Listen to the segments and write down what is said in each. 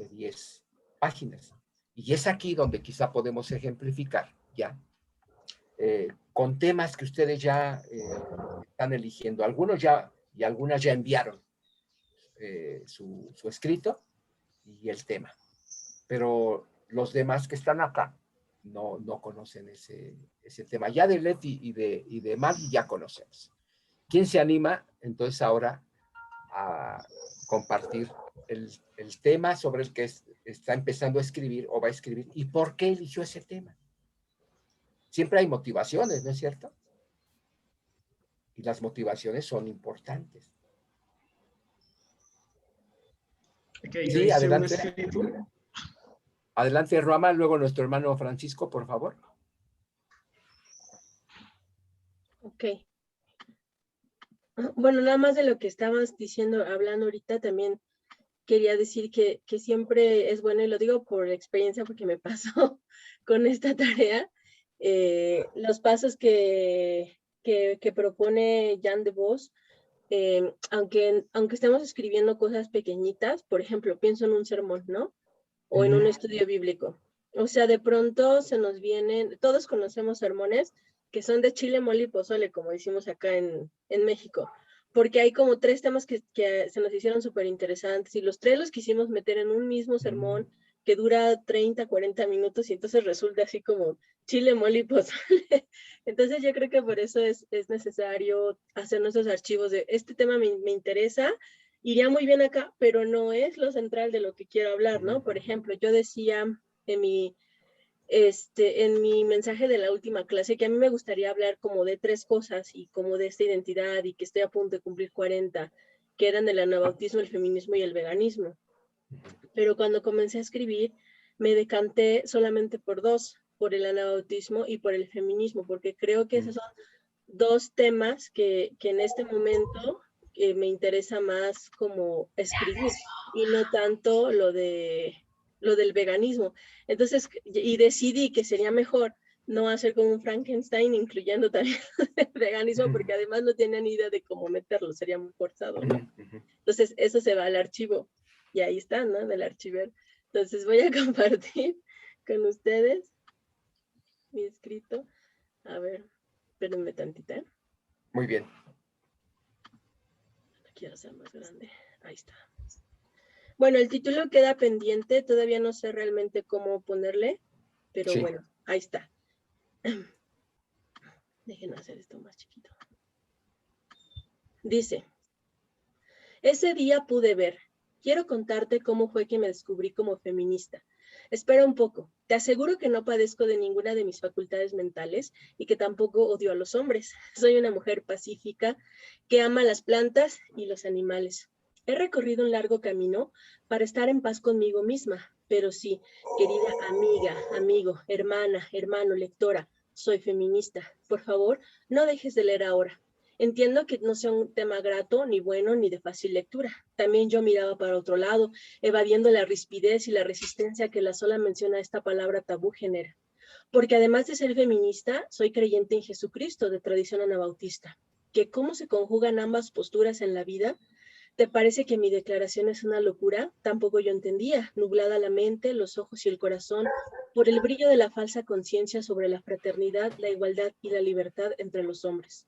de 10 páginas. Y es aquí donde quizá podemos ejemplificar ya con temas que ustedes ya están eligiendo. Algunos ya y algunas ya enviaron su escrito y el tema. Pero los demás que están acá no conocen ese tema. Ya de Leti y de Maggie ya conocemos. ¿Quién se anima entonces ahora a compartir el tema sobre el que está empezando a escribir o va a escribir y por qué eligió ese tema? Siempre hay motivaciones, ¿no es cierto? Y las motivaciones son importantes. Okay, sí, adelante. Adelante, Rama, luego nuestro hermano Francisco, por favor. Ok. Bueno, nada más de lo que estabas diciendo, hablando ahorita, también quería decir que siempre es bueno, y lo digo por experiencia porque me pasó con esta tarea, los pasos que propone Jan de Vos, aunque estemos escribiendo cosas pequeñitas, por ejemplo, pienso en un sermón, ¿no? O en un estudio bíblico. O sea, de pronto se nos vienen, todos conocemos sermones que son de chile, mole y pozole, como decimos acá en México, porque hay como 3 temas que se nos hicieron súper interesantes y los 3 los quisimos meter en un mismo sermón que dura 30, 40 minutos y entonces resulta así como chile, mole y pozole. Entonces yo creo que por eso es necesario hacer nuestros archivos de este tema me interesa, iría muy bien acá, pero no es lo central de lo que quiero hablar, ¿no? Por ejemplo, yo decía en mi mensaje de la última clase que a mí me gustaría hablar como de 3 cosas y como de esta identidad y que estoy a punto de cumplir 40, que eran el anabautismo, el feminismo y el veganismo. Pero cuando comencé a escribir, me decanté solamente por 2, por el anabautismo y por el feminismo, porque creo que esos son 2 temas que en este momento me interesa más como escribir y no tanto lo del veganismo. Entonces, y decidí que sería mejor no hacer como un Frankenstein, incluyendo también el veganismo, porque además no tenía ni idea de cómo meterlo, sería muy forzado, ¿no? Entonces, eso se va al archivo, y ahí está, ¿no? Del archiver. Entonces, voy a compartir con ustedes mi escrito. A ver, espérenme tantita, ¿eh? Muy bien. No quiero hacer más grande. Ahí está. Bueno, el título queda pendiente. Todavía no sé realmente cómo ponerle, pero sí. Bueno, ahí está. Déjenme hacer esto más chiquito. Dice, ese día pude ver. Quiero contarte cómo fue que me descubrí como feminista. Espera un poco. Te aseguro que no padezco de ninguna de mis facultades mentales y que tampoco odio a los hombres. Soy una mujer pacífica que ama las plantas y los animales. He recorrido un largo camino para estar en paz conmigo misma, pero sí, querida amiga, amigo, hermana, hermano, lectora, soy feminista. Por favor, no dejes de leer ahora. Entiendo que no sea un tema grato, ni bueno, ni de fácil lectura. También yo miraba para otro lado, evadiendo la rispidez y la resistencia que la sola mención a esta palabra tabú genera. Porque además de ser feminista, soy creyente en Jesucristo, de tradición anabautista. ¿Que cómo se conjugan ambas posturas en la vida? ¿Te parece que mi declaración es una locura? Tampoco yo entendía, nublada la mente, los ojos y el corazón, por el brillo de la falsa conciencia sobre la fraternidad, la igualdad y la libertad entre los hombres.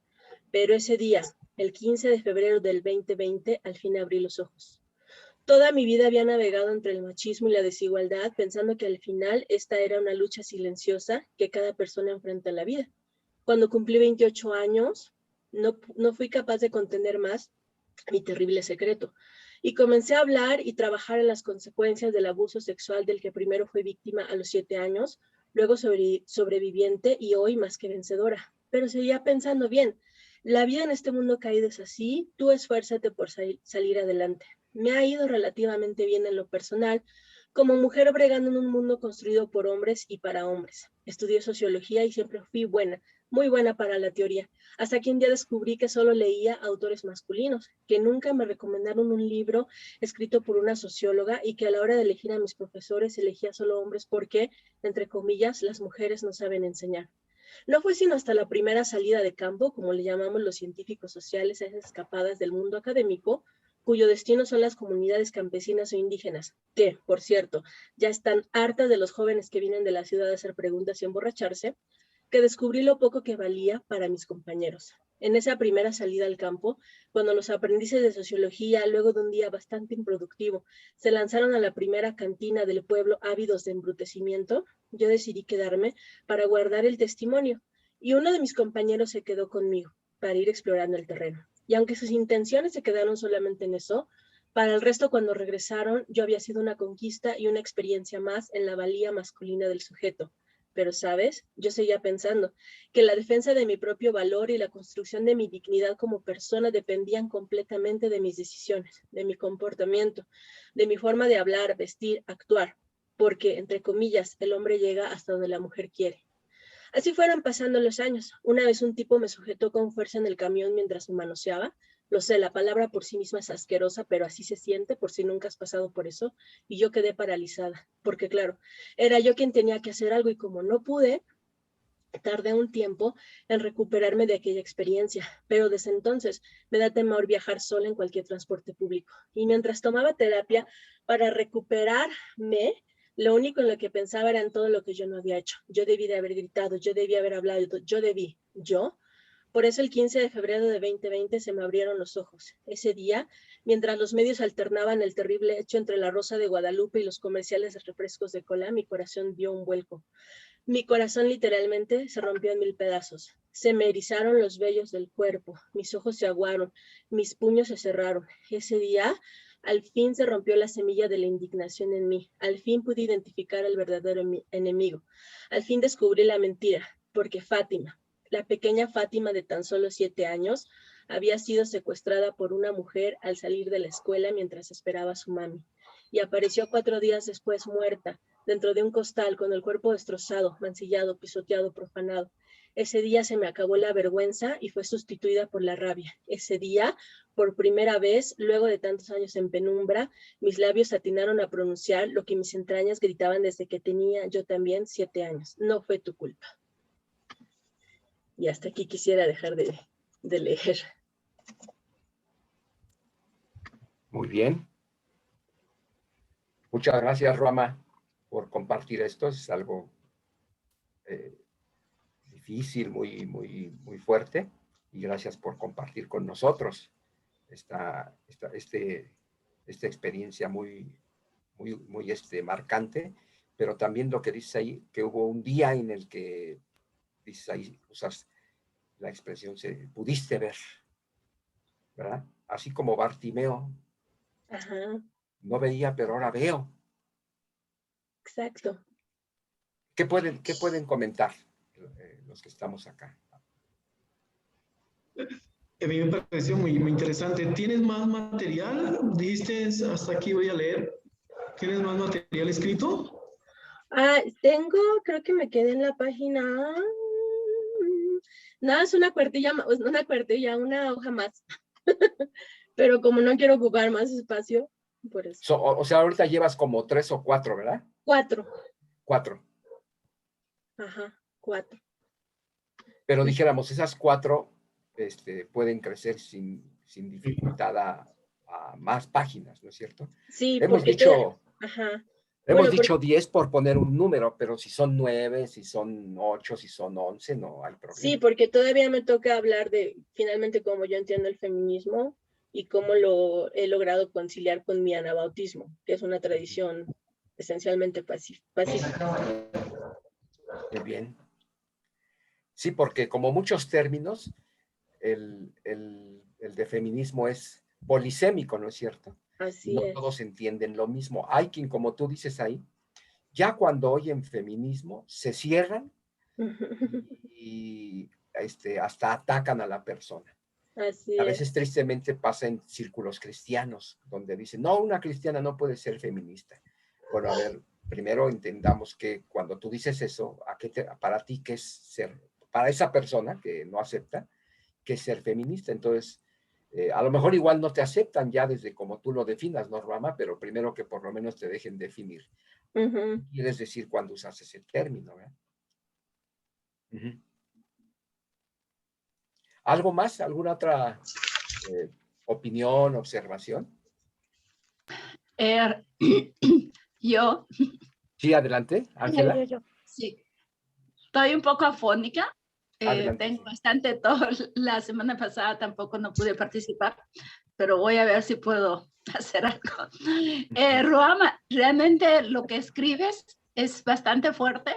Pero ese día, el 15 de febrero del 2020, al fin abrí los ojos. Toda mi vida había navegado entre el machismo y la desigualdad, pensando que al final esta era una lucha silenciosa que cada persona enfrenta en la vida. Cuando cumplí 28 años, no fui capaz de contener más mi terrible secreto. Y comencé a hablar y trabajar en las consecuencias del abuso sexual del que primero fui víctima a los 7 años, luego sobreviviente y hoy más que vencedora. Pero seguía pensando bien. La vida en este mundo caído es así, tú esfuérzate por salir adelante. Me ha ido relativamente bien en lo personal, como mujer bregando en un mundo construido por hombres y para hombres. Estudié sociología y siempre fui buena, muy buena para la teoría, hasta que un día descubrí que solo leía autores masculinos, que nunca me recomendaron un libro escrito por una socióloga y que a la hora de elegir a mis profesores elegía solo hombres porque, entre comillas, las mujeres no saben enseñar. No fue sino hasta la primera salida de campo, como le llamamos los científicos sociales, a esas escapadas del mundo académico, cuyo destino son las comunidades campesinas o indígenas, que, por cierto, ya están hartas de los jóvenes que vienen de la ciudad a hacer preguntas y emborracharse, que descubrí lo poco que valía para mis compañeros. En esa primera salida al campo, cuando los aprendices de sociología, luego de un día bastante improductivo, se lanzaron a la primera cantina del pueblo ávidos de embrutecimiento, yo decidí quedarme para guardar el testimonio, y uno de mis compañeros se quedó conmigo para ir explorando el terreno. Y aunque sus intenciones se quedaron solamente en eso, para el resto cuando regresaron yo había sido una conquista y una experiencia más en la valía masculina del sujeto. Pero, ¿sabes? Yo seguía pensando que la defensa de mi propio valor y la construcción de mi dignidad como persona dependían completamente de mis decisiones, de mi comportamiento, de mi forma de hablar, vestir, actuar, porque, entre comillas, el hombre llega hasta donde la mujer quiere. Así fueron pasando los años. Una vez un tipo me sujetó con fuerza en el camión mientras me manoseaba. Lo sé, la palabra por sí misma es asquerosa, pero así se siente por si nunca has pasado por eso. Y yo quedé paralizada, porque claro, era yo quien tenía que hacer algo y como no pude, tardé un tiempo en recuperarme de aquella experiencia, pero desde entonces me da temor viajar sola en cualquier transporte público. Y mientras tomaba terapia para recuperarme, lo único en lo que pensaba era en todo lo que yo no había hecho. Yo debí de haber gritado, yo debí haber hablado, yo. Por eso el 15 de febrero de 2020 se me abrieron los ojos. Ese día, mientras los medios alternaban el terrible hecho entre la Rosa de Guadalupe y los comerciales de refrescos de cola, mi corazón dio un vuelco. Mi corazón literalmente se rompió en 1000 pedazos. Se me erizaron los vellos del cuerpo, mis ojos se aguaron, mis puños se cerraron. Ese día, al fin se rompió la semilla de la indignación en mí. Al fin pude identificar al verdadero enemigo. Al fin descubrí la mentira, porque Fátima, la pequeña Fátima de tan solo 7 años, había sido secuestrada por una mujer al salir de la escuela mientras esperaba a su mami. Y apareció 4 días después muerta, dentro de un costal con el cuerpo destrozado, mancillado, pisoteado, profanado. Ese día se me acabó la vergüenza y fue sustituida por la rabia. Ese día, por primera vez, luego de tantos años en penumbra, mis labios atinaron a pronunciar lo que mis entrañas gritaban desde que tenía yo también 7 años. No fue tu culpa. Y hasta aquí quisiera dejar de leer. Muy bien. Muchas gracias, Roma, por compartir esto. Es algo difícil, muy fuerte. Y gracias por compartir con nosotros esta experiencia muy marcante. Pero también lo que dice ahí, que hubo un día en el que, dices ahí, usas la expresión, pudiste ver, ¿verdad? Así como Bartimeo. Ajá. No veía, pero ahora veo. Exacto. ¿Qué pueden comentar los que estamos acá? A mí me pareció muy interesante. ¿Tienes más material? Dijiste, hasta aquí voy a leer. ¿Tienes más material escrito? Tengo, creo que me quedé en la página. Nada, es una una hoja más. Pero como no quiero ocupar más espacio, por eso. O sea, ahorita llevas como 3 o 4, ¿verdad? 4. 4. Ajá, 4. Pero dijéramos, esas 4 pueden crecer sin dificultad a más páginas, ¿no es cierto? Sí, Hemos porque dicho, ajá. hemos dicho 10 por poner un número, pero si son 9, si son 8, si son 11, no hay problema. Sí, porque todavía me toca hablar de finalmente cómo yo entiendo el feminismo y cómo lo he logrado conciliar con mi anabautismo, que es una tradición esencialmente pacífica. Muy bien. Sí, porque como muchos términos, el de feminismo es polisémico, ¿no es cierto? Y Así no es. todos entienden lo mismo. Hay quien, como tú dices ahí, ya cuando oyen feminismo, se cierran y hasta atacan a la persona. Así A es. veces tristemente pasa en círculos cristianos, donde dicen, no, una cristiana no puede ser feminista. Bueno, a ver, primero entendamos que cuando tú dices eso, para ti, ¿qué es ser? Para esa persona que no acepta, ¿qué es ser feminista? Entonces, a lo mejor igual no te aceptan ya desde como tú lo definas, ¿no, Rama? Pero primero que por lo menos te dejen definir. ¿Qué quieres decir cuando usas ese término? ¿Algo más? ¿Alguna otra opinión, observación? Eh, yo, Sí, adelante, Ángela. sí, estoy un poco afónica. Adelante. Tengo bastante todo. La semana pasada tampoco no pude participar, pero voy a ver si puedo hacer algo. Ruama, realmente lo que escribes es bastante fuerte.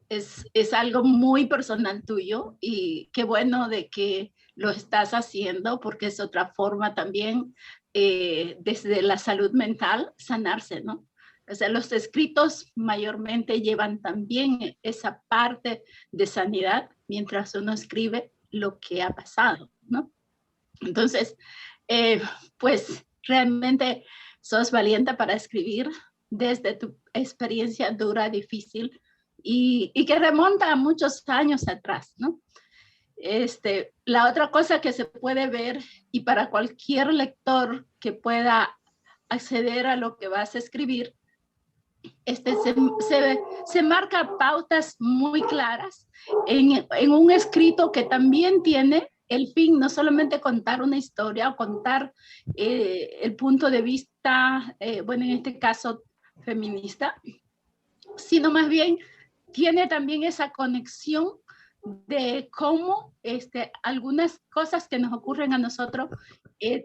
Es algo muy personal tuyo y qué bueno de que lo estás haciendo porque es otra forma también desde la salud mental sanarse, ¿no? O sea, los escritos mayormente llevan también esa parte de sanidad mientras uno escribe lo que ha pasado, ¿no? Entonces, pues realmente sos valiente para escribir desde tu experiencia dura, difícil y que remonta a muchos años atrás, ¿no? La otra cosa que se puede ver y para cualquier lector que pueda acceder a lo que vas a escribir, se marca pautas muy claras en un escrito que también tiene el fin, no solamente contar una historia o contar el punto de vista, bueno, en este caso feminista, sino más bien tiene también esa conexión de cómo algunas cosas que nos ocurren a nosotros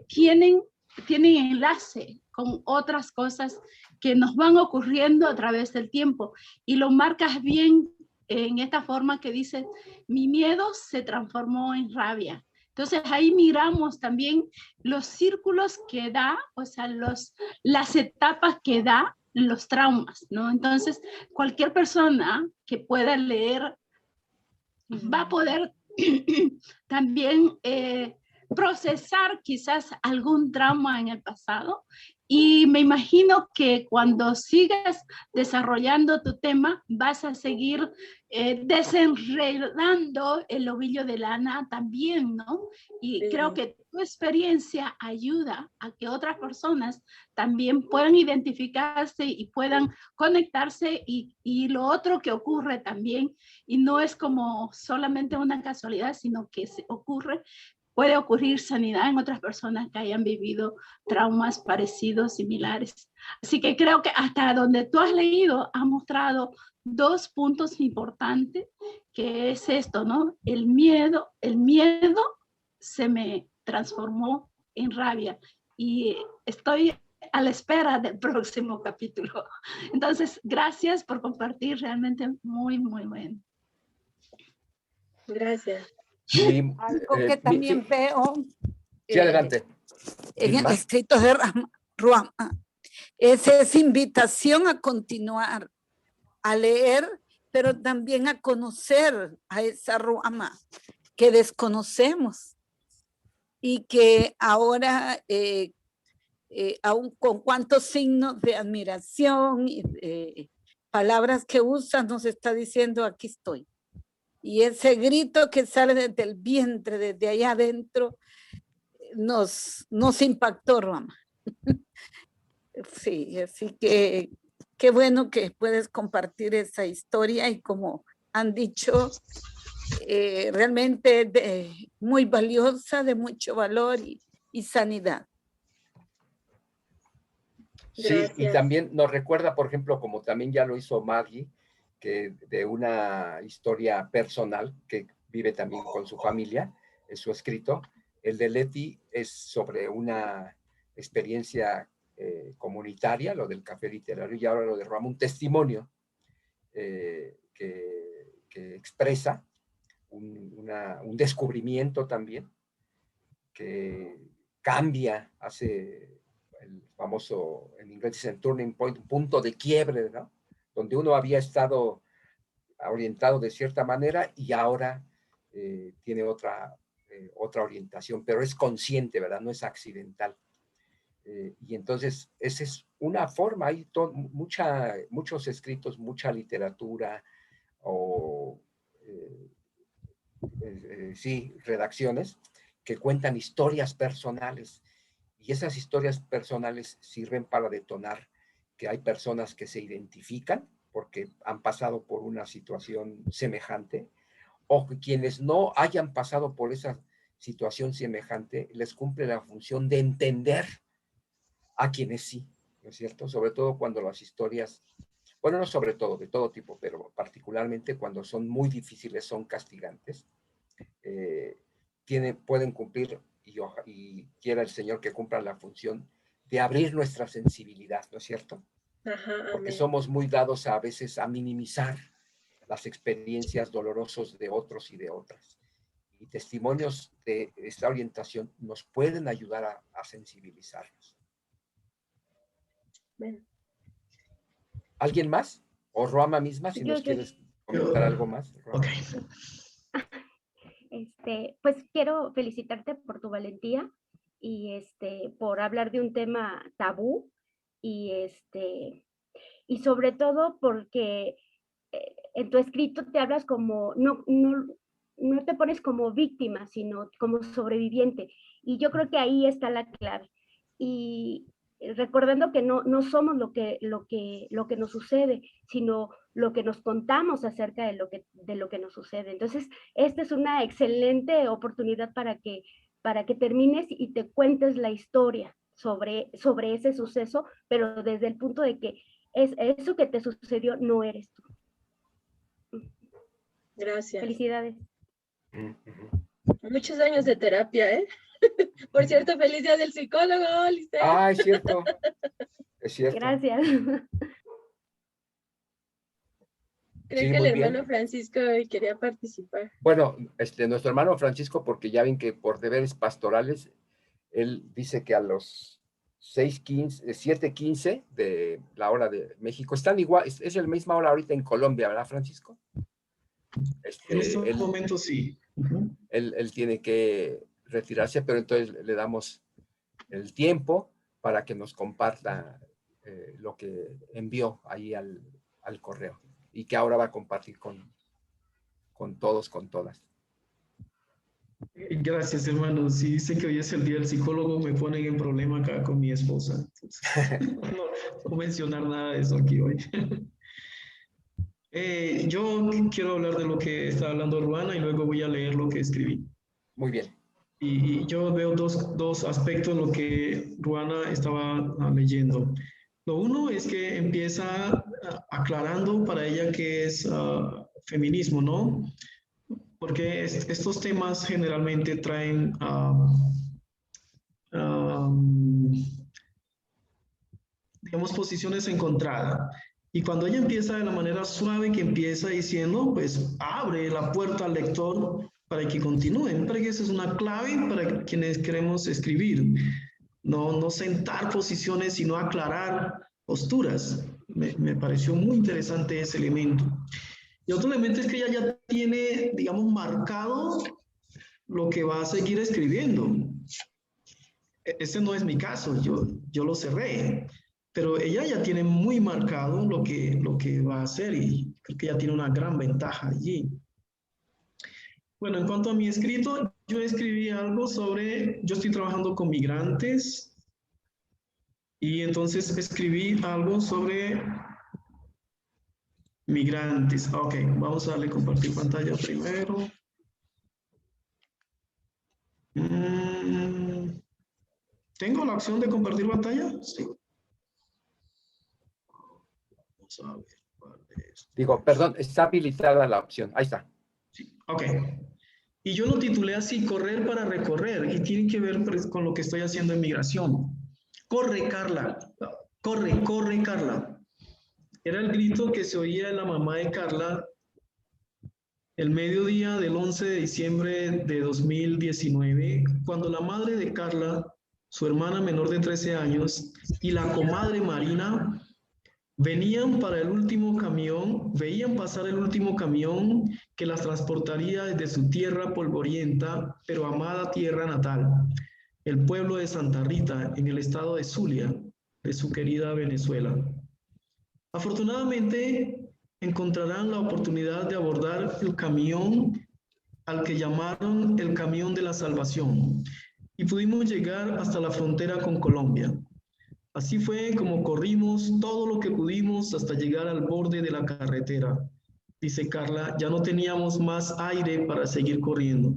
tienen enlace con otras cosas que nos van ocurriendo a través del tiempo. Y lo marcas bien en esta forma que dice, mi miedo se transformó en rabia. Entonces ahí miramos también los círculos que da, o sea, las etapas que da los traumas, ¿no? Entonces, cualquier persona que pueda leer va a poder también procesar quizás algún trauma en el pasado y me imagino que cuando sigas desarrollando tu tema vas a seguir desenredando el ovillo de lana también, ¿no? Y creo que tu experiencia ayuda a que otras personas también puedan identificarse y puedan conectarse y lo otro que ocurre también y no es como solamente una casualidad, sino que puede ocurrir sanidad en otras personas que hayan vivido traumas parecidos, similares. Así que creo que hasta donde tú has leído ha mostrado dos puntos importantes, que es esto, ¿no? El miedo se me transformó en rabia y estoy a la espera del próximo capítulo. Entonces, gracias por compartir, realmente muy, muy bueno. Gracias. Sí, Algo que también veo sí, adelante. en el escrito de Ruama es invitación a continuar, a leer, pero también a conocer a esa Ruama que desconocemos y que ahora, aún con cuántos signos de admiración y palabras que usa, nos está diciendo, aquí estoy. Y ese grito que sale desde el vientre, desde allá adentro, nos impactó, Ruama. Sí, así que qué bueno que puedes compartir esa historia y como han dicho, realmente muy valiosa, de mucho valor y sanidad. Sí, Gracias. y también nos recuerda, por ejemplo, como también ya lo hizo Maggie, que de una historia personal que vive también con su familia, en su escrito. El de Leti es sobre una experiencia comunitaria, lo del café literario, y ahora lo de Ruama, un testimonio que expresa un descubrimiento también, que cambia, hace el famoso, en inglés dicen turning point, un punto de quiebre, ¿no? Donde uno había estado orientado de cierta manera y ahora tiene otra orientación, pero es consciente, ¿verdad? No es accidental. Y entonces, esa es una forma, hay muchos escritos, mucha literatura o, sí, redacciones que cuentan historias personales. Y esas historias personales sirven para detonar que hay personas que se identifican porque han pasado por una situación semejante, o que quienes no hayan pasado por esa situación semejante les cumple la función de entender a quienes sí. ¿no es cierto? Sobre todo cuando las historias, bueno, no sobre todo, de todo tipo, pero particularmente cuando son muy difíciles, son castigantes, pueden cumplir, y quiera el Señor que cumplan la función de abrir nuestra sensibilidad, ¿no es cierto? Ajá, Porque amén. somos muy dados a veces a minimizar las experiencias dolorosas de otros y de otras. Y testimonios de esta orientación nos pueden ayudar a sensibilizarnos. Amén. ¿Alguien más? O Ruama misma, si nos Yo. quieres comentar algo más. Ruama. Ok. Pues quiero felicitarte por tu valentía y por hablar de un tema tabú y y sobre todo porque en tu escrito te hablas como, no te pones como víctima, sino como sobreviviente. Y yo creo que ahí está la clave. Y recordando que no somos lo que nos sucede, sino lo que nos contamos acerca de lo que nos sucede. Entonces, esta es una excelente oportunidad para que termines y te cuentes la historia sobre ese suceso, pero desde el punto de que eso que te sucedió no eres tú. Gracias. Felicidades. Muchos años de terapia, ¿eh? Por cierto, feliz día del psicólogo, Liceo. Ah, es cierto. Es cierto. Gracias. Creo Sí, que el muy bien. hermano Francisco quería participar. Bueno, nuestro hermano Francisco, porque ya ven que por deberes pastorales, él dice que a los 7:15 de la hora de México, están igual, es la misma hora ahorita en Colombia, ¿verdad, Francisco? En este momento sí. Él tiene que retirarse, pero entonces le damos el tiempo para que nos comparta lo que envió ahí al correo y que ahora va a compartir con todos, con todas. Gracias, hermano. Si dicen que hoy es el día del psicólogo, me ponen en problema acá con mi esposa. Entonces, no mencionar nada de eso aquí hoy. Yo quiero hablar de lo que está hablando Ruana y luego voy a leer lo que escribí. Muy bien. Y yo veo dos aspectos en lo que Ruana estaba leyendo. Lo uno es que empieza aclarando para ella qué es feminismo, ¿no? Porque estos temas generalmente traen digamos, posiciones encontradas. Y cuando ella empieza de la manera suave que empieza diciendo, pues abre la puerta al lector para que continúen. Para que esa es una clave para quienes queremos escribir. No sentar posiciones, sino aclarar posturas. Me pareció muy interesante ese elemento. Y otro elemento es que ella ya tiene, digamos, marcado lo que va a seguir escribiendo. Ese no es mi caso, yo lo cerré. Pero ella ya tiene muy marcado lo que va a hacer y creo que ya tiene una gran ventaja allí. Bueno, en cuanto a mi escrito, yo escribí algo sobre, yo estoy trabajando con migrantes y entonces escribí algo sobre migrantes. Ok, vamos a darle compartir pantalla primero. ¿Tengo la opción de compartir pantalla? Sí. Vamos a ver cuál es. Digo, perdón, está habilitada la opción. Ahí está. Sí, ok. Y yo lo titulé así, correr para recorrer, y tiene que ver con lo que estoy haciendo en migración. Corre, Carla. Corre, corre, Carla. Era el grito que se oía de la mamá de Carla el mediodía del 11 de diciembre de 2019, cuando la madre de Carla, su hermana menor de 13 años, y la comadre Marina veían pasar el último camión que las transportaría desde su tierra polvorienta, pero amada tierra natal, el pueblo de Santa Rita, en el estado de Zulia, de su querida Venezuela. Afortunadamente, encontrarán la oportunidad de abordar el camión al que llamaron el camión de la salvación, y pudimos llegar hasta la frontera con Colombia. Así fue como corrimos todo lo que pudimos hasta llegar al borde de la carretera. Dice Carla, ya no teníamos más aire para seguir corriendo.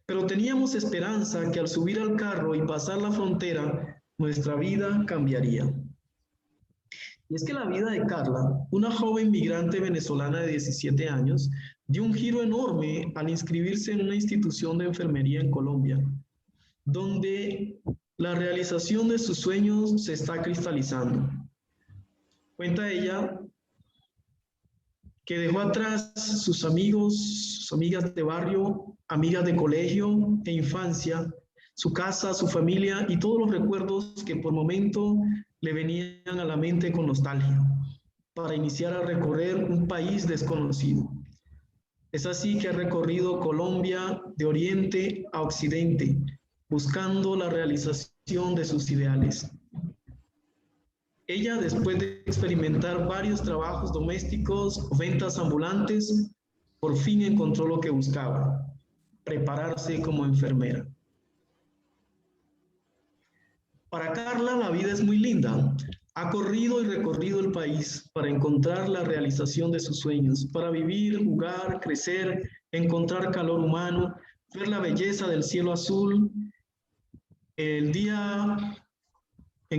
Pero teníamos esperanza que al subir al carro y pasar la frontera, nuestra vida cambiaría. Y es que la vida de Carla, una joven migrante venezolana de 17 años, dio un giro enorme al inscribirse en una institución de enfermería en Colombia, donde la realización de sus sueños se está cristalizando. Cuenta ella que dejó atrás sus amigos, sus amigas de barrio, amigas de colegio e infancia, su casa, su familia y todos los recuerdos que por momento le venían a la mente con nostalgia, para iniciar a recorrer un país desconocido. Es así que ha recorrido Colombia de oriente a occidente, buscando la realización de sus ideales. Ella, después de experimentar varios trabajos domésticos o ventas ambulantes, por fin encontró lo que buscaba: prepararse como enfermera. Para Carla, la vida es muy linda. Ha corrido y recorrido el país para encontrar la realización de sus sueños, para vivir, jugar, crecer, encontrar calor humano, ver la belleza del cielo azul, en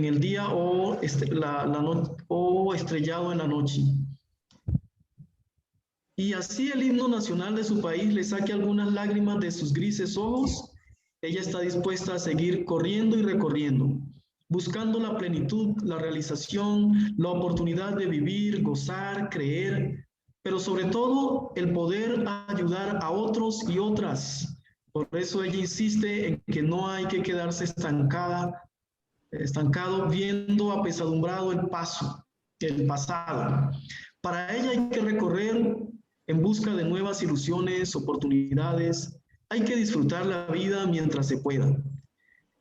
el día o estrellado en la noche. Y así el himno nacional de su país le saque algunas lágrimas de sus grises ojos, ella está dispuesta a seguir corriendo y recorriendo, buscando la plenitud, la realización, la oportunidad de vivir, gozar, creer, pero sobre todo el poder ayudar a otros y otras. Por eso ella insiste en que no hay que quedarse estancado viendo apesadumbrado el pasado. Para ella hay que recorrer en busca de nuevas ilusiones, oportunidades. Hay que disfrutar la vida mientras se pueda.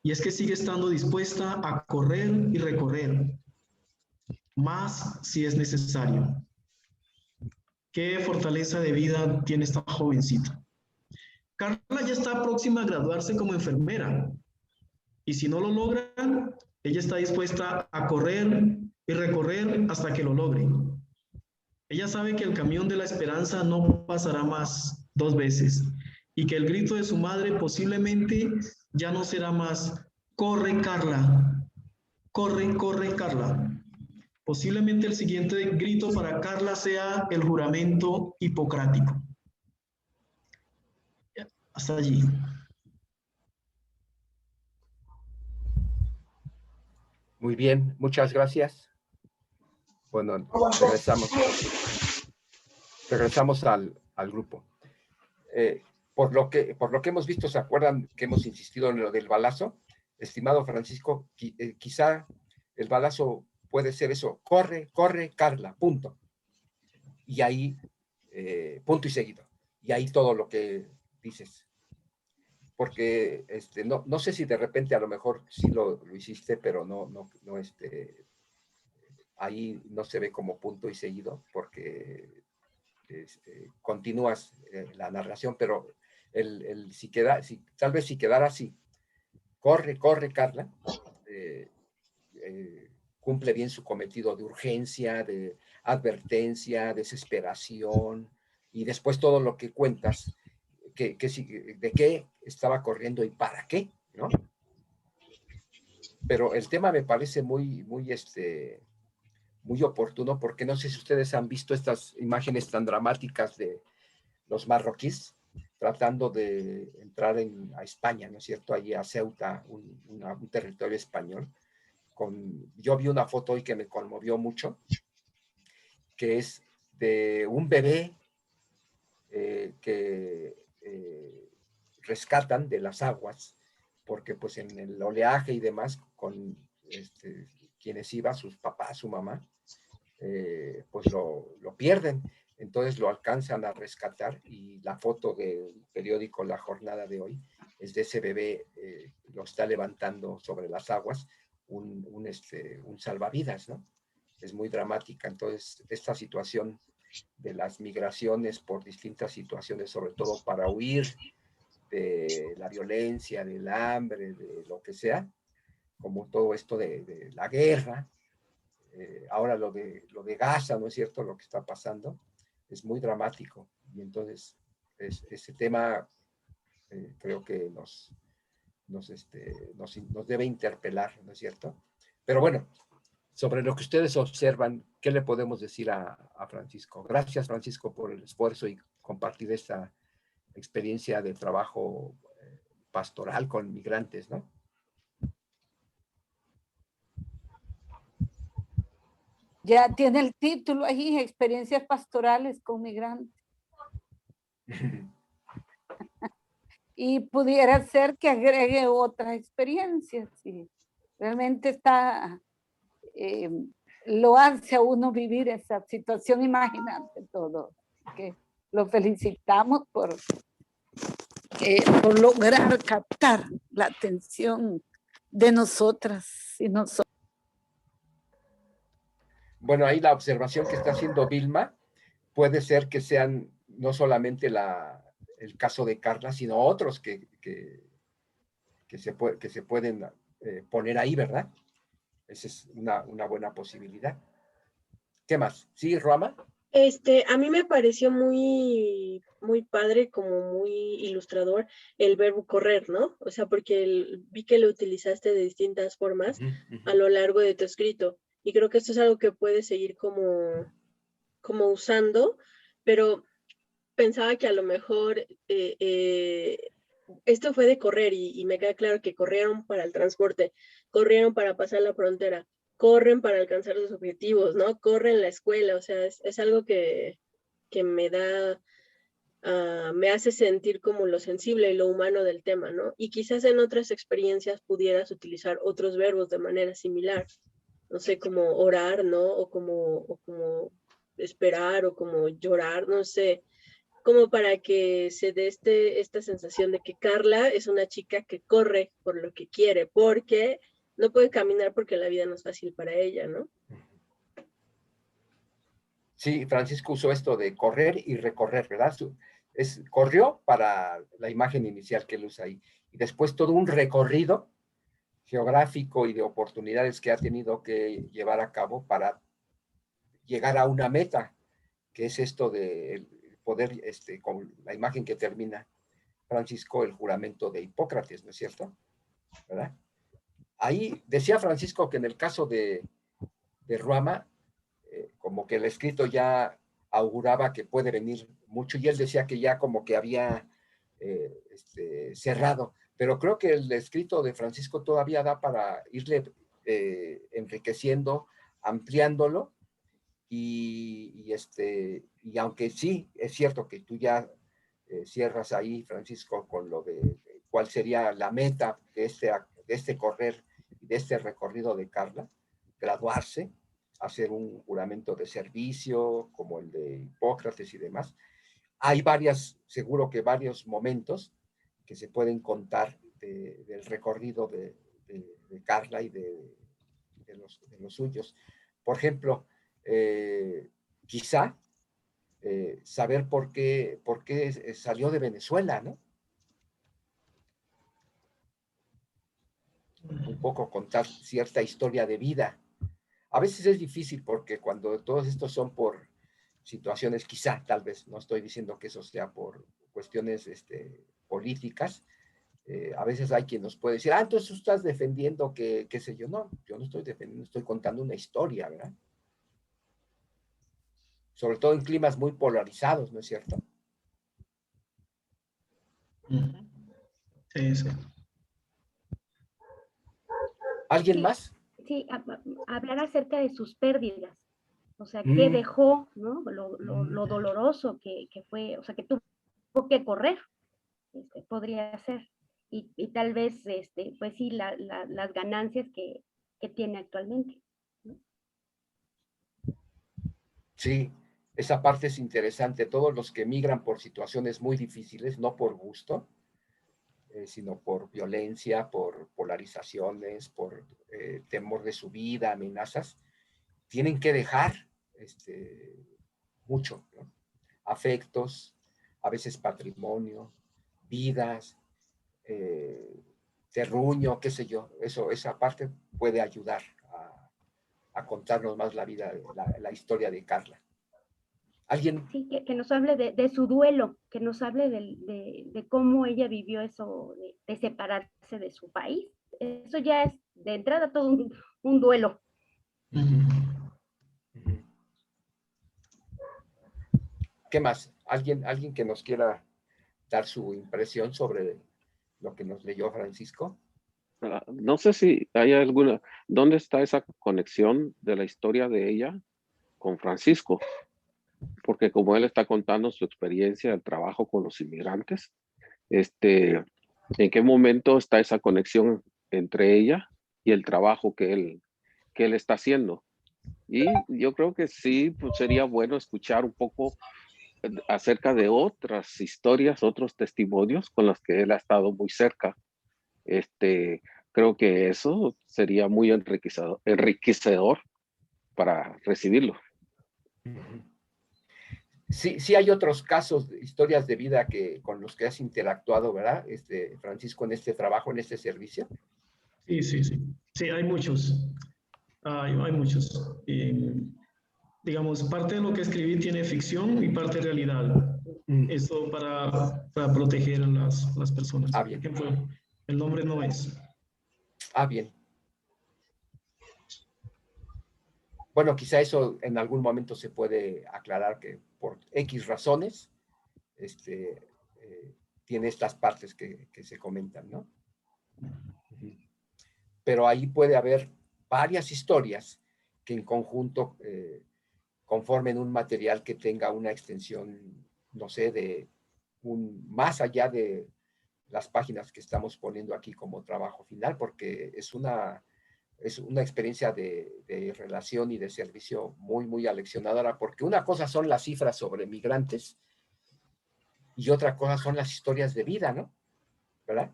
Y es que sigue estando dispuesta a correr y recorrer, más si es necesario. Qué fortaleza de vida tiene esta jovencita. Carla ya está próxima a graduarse como enfermera. Y si no lo logra, ella está dispuesta a correr y recorrer hasta que lo logre. Ella sabe que el camión de la esperanza no pasará más 2 veces y que el grito de su madre posiblemente ya no será más: corre, Carla, corre, corre, Carla. Posiblemente el siguiente grito para Carla sea el juramento hipocrático. Hasta allí. Muy bien, muchas gracias. Bueno, regresamos al grupo. Por lo que hemos visto, ¿se acuerdan que hemos insistido en lo del balazo? Estimado Francisco, quizá el balazo puede ser eso: corre, corre, Carla, punto. Y ahí, punto y seguido. Y ahí todo lo que dices. Porque no sé si de repente a lo mejor sí lo hiciste, pero no, ahí no se ve como punto y seguido, porque continúas la narración, pero tal vez si quedara así: corre, corre, Carla, cumple bien su cometido de urgencia, de advertencia, desesperación, y después todo lo que cuentas, de qué estaba corriendo y para qué, ¿no? Pero el tema me parece muy oportuno, porque no sé si ustedes han visto estas imágenes tan dramáticas de los marroquíes tratando de entrar a España, ¿no es cierto? Allí a Ceuta, un territorio español. Yo vi una foto hoy que me conmovió mucho, que es de un bebé que rescatan de las aguas, porque pues en el oleaje y demás, con quienes iba, sus papás, su mamá, pues lo pierden. Entonces lo alcanzan a rescatar, y la foto del periódico La Jornada de hoy es de ese bebé, lo está levantando sobre las aguas un salvavidas, ¿no? Es muy dramática. Entonces, esta situación de las migraciones por distintas situaciones, sobre todo para huir de la violencia, del hambre, de lo que sea, como todo esto de la guerra, ahora lo de Gaza, ¿no es cierto? Lo que está pasando es muy dramático, y entonces ese tema creo que nos debe interpelar, ¿no es cierto? Pero bueno, sobre lo que ustedes observan, ¿qué le podemos decir a Francisco? Gracias, Francisco, por el esfuerzo y compartir esta experiencia de trabajo pastoral con migrantes, ¿no? Ya tiene el título ahí, Experiencias Pastorales con Migrantes. Y pudiera ser que agregue otras experiencias. Sí. Realmente está, lo hace a uno vivir esa situación, imagínate todo. Que lo felicitamos por lograr captar la atención de nosotras y nosotros. Bueno, ahí la observación que está haciendo Vilma puede ser que sean no solamente el caso de Carla, sino otros que se pueden poner ahí, ¿verdad? Esa es una buena posibilidad. ¿Qué más? ¿Sí, Ruama? A mí me pareció muy, muy padre, como muy ilustrador el verbo correr, ¿no? O sea, porque vi que lo utilizaste de distintas formas a lo largo de tu escrito. Y creo que esto es algo que puedes seguir como usando, pero pensaba que a lo mejor esto fue de correr y me queda claro que corrieron para el transporte, corrieron para pasar la frontera, corren para alcanzar sus objetivos, ¿no? Corren la escuela, o sea, es algo que me da, me hace sentir como lo sensible y lo humano del tema, ¿no? Y quizás en otras experiencias pudieras utilizar otros verbos de manera similar, no sé, como orar, ¿no? O como esperar o como llorar, no sé, como para que se dé esta sensación de que Carla es una chica que corre por lo que quiere, porque no puede caminar porque la vida no es fácil para ella, ¿no? Sí, Francisco usó esto de correr y recorrer, ¿verdad? Corrió para la imagen inicial que él usa ahí. Y después todo un recorrido geográfico y de oportunidades que ha tenido que llevar a cabo para llegar a una meta, que es esto de poder, con la imagen que termina Francisco, el juramento de Hipócrates, ¿no es cierto? ¿Verdad? Ahí decía Francisco que en el caso de Ruama, como que el escrito ya auguraba que puede venir mucho, y él decía que ya como que había cerrado, pero creo que el escrito de Francisco todavía da para irle enriqueciendo, ampliándolo, y aunque sí, es cierto que tú ya cierras ahí, Francisco, con lo de cuál sería la meta de este correr, de este recorrido de Carla, graduarse, hacer un juramento de servicio, como el de Hipócrates y demás. Hay seguro que varios momentos que se pueden contar del recorrido de Carla y de los suyos. Por ejemplo, quizá saber por qué salió de Venezuela, ¿no? Un poco contar cierta historia de vida. A veces es difícil porque cuando todos estos son por situaciones, quizá, tal vez, no estoy diciendo que eso sea por cuestiones políticas, a veces hay quien nos puede decir, entonces tú estás defendiendo que, qué sé yo. No, yo no estoy defendiendo, estoy contando una historia, ¿verdad? Sobre todo en climas muy polarizados, ¿no es cierto? Sí, sí. ¿Alguien Sí, más? sí, hablar acerca de sus pérdidas, o sea, qué dejó, ¿no? Lo doloroso que fue, o sea, que tuvo que correr, podría ser, y tal vez, pues sí, las ganancias que tiene actualmente, ¿no? Sí, esa parte es interesante. Todos los que migran por situaciones muy difíciles, no por gusto, sino por violencia, por polarizaciones, por temor de su vida, amenazas, tienen que dejar mucho, ¿no? Afectos, a veces patrimonio, vidas, terruño, qué sé yo. Esa parte puede ayudar a contarnos más la vida, la historia de Carla. ¿Alguien? Sí, que nos hable de su duelo, que nos hable de cómo ella vivió eso, de separarse de su país. Eso ya es de entrada todo un duelo. Ujú. ¿Qué más? ¿Alguien que nos quiera dar su impresión sobre lo que nos leyó Francisco? No sé si hay alguna, ¿dónde está esa conexión de la historia de ella con Francisco? Porque como él está contando su experiencia del trabajo con los inmigrantes, ¿en qué momento está esa conexión entre ella y el trabajo que él está haciendo? Y yo creo que sí, pues sería bueno escuchar un poco acerca de otras historias, otros testimonios con los que él ha estado muy cerca. Creo que eso sería muy enriquecedor para recibirlo. Sí, sí hay otros casos, historias de vida con los que has interactuado, ¿verdad, Francisco, en este trabajo, en este servicio? Sí, sí, sí. Sí, hay muchos. Hay muchos. Digamos, parte de lo que escribí tiene ficción y parte realidad. Eso para proteger a las personas. Ah, Por bien. ejemplo, el nombre no es. Ah, bien. Bueno, quizá eso en algún momento se puede aclarar que por X razones tiene estas partes que se comentan, ¿no? Pero ahí puede haber varias historias que en conjunto conformen un material que tenga una extensión, no sé, más allá de las páginas que estamos poniendo aquí como trabajo final, porque es una experiencia de relación y de servicio muy, muy aleccionadora, porque una cosa son las cifras sobre migrantes y otra cosa son las historias de vida, ¿no? ¿Verdad?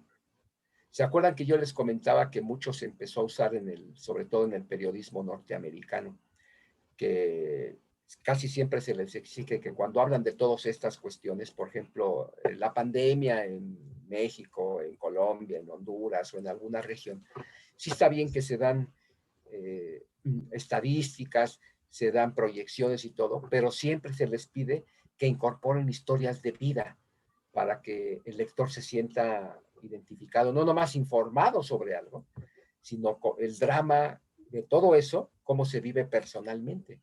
¿Se acuerdan que yo les comentaba que mucho se empezó a usar sobre todo en el periodismo norteamericano, que casi siempre se les exige que cuando hablan de todas estas cuestiones, por ejemplo, la pandemia en México, en Colombia, en Honduras o en alguna región, sí está bien que se dan estadísticas, se dan proyecciones y todo, pero siempre se les pide que incorporen historias de vida para que el lector se sienta identificado, no nomás informado sobre algo, sino el drama de todo eso, cómo se vive personalmente.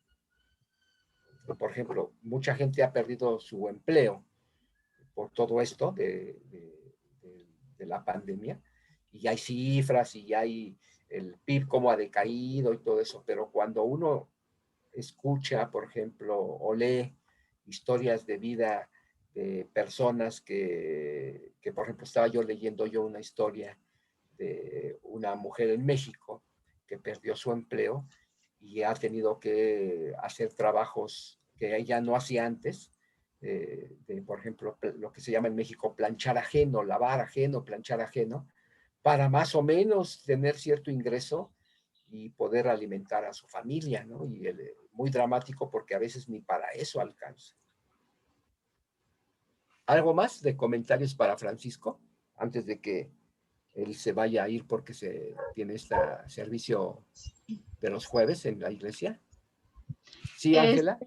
Por ejemplo, mucha gente ha perdido su empleo por todo esto de la pandemia, y hay cifras y hay el PIB cómo ha decaído y todo eso, pero cuando uno escucha, por ejemplo, o lee historias de vida de personas por ejemplo, estaba yo leyendo una historia de una mujer en México que perdió su empleo y ha tenido que hacer trabajos que ella no hacía antes, por ejemplo, lo que se llama en México planchar ajeno, lavar ajeno, planchar ajeno, para más o menos tener cierto ingreso y poder alimentar a su familia, ¿no? Y muy dramático porque a veces ni para eso alcanza. ¿Algo más de comentarios para Francisco antes de que él se vaya a ir porque tiene este servicio de los jueves en la iglesia? Sí, Ángela.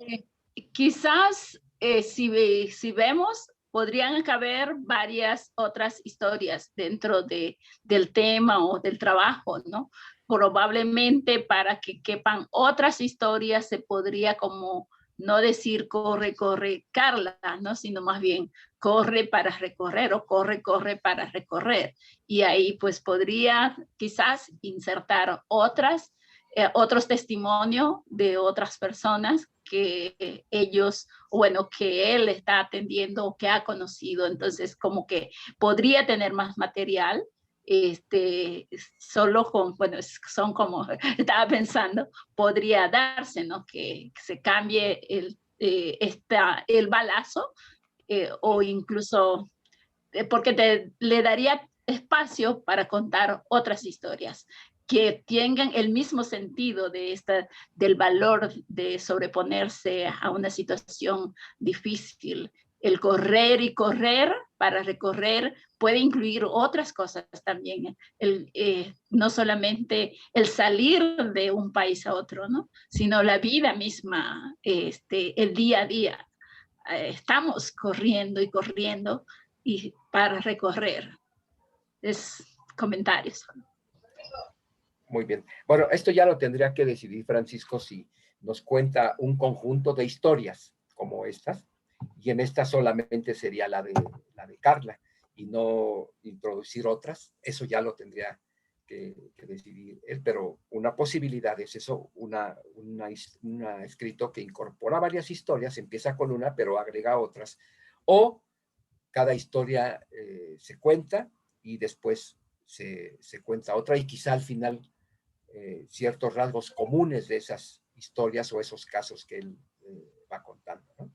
Quizás si vemos, podrían caber varias otras historias dentro del tema o del trabajo, ¿no? Probablemente para que quepan otras historias se podría como no decir corre, corre, Carla, ¿no? Sino más bien corre para recorrer o corre, corre para recorrer. Y ahí pues podría quizás insertar otros testimonios de otras personas que ellos, bueno, que él está atendiendo o que ha conocido. Entonces, como que podría tener más material, solo con, bueno, son como, estaba pensando, podría darse, ¿no? Que se cambie el balazo o incluso, porque le daría espacio para contar otras historias que tengan el mismo sentido del valor de sobreponerse a una situación difícil. El correr y correr para recorrer puede incluir otras cosas también. No solamente el salir de un país a otro, ¿no? Sino la vida misma, el día a día. Estamos corriendo y corriendo y para recorrer. Es comentarios. Muy bien. Bueno, esto ya lo tendría que decidir Francisco si nos cuenta un conjunto de historias como estas, y en esta solamente sería la de Carla, y no introducir otras. Eso ya lo tendría que decidir él, pero una posibilidad es eso, un escrito que incorpora varias historias, empieza con una, pero agrega otras, o cada historia se cuenta y después se cuenta otra, y quizá al final ciertos rasgos comunes de esas historias o esos casos que él va contando, ¿no?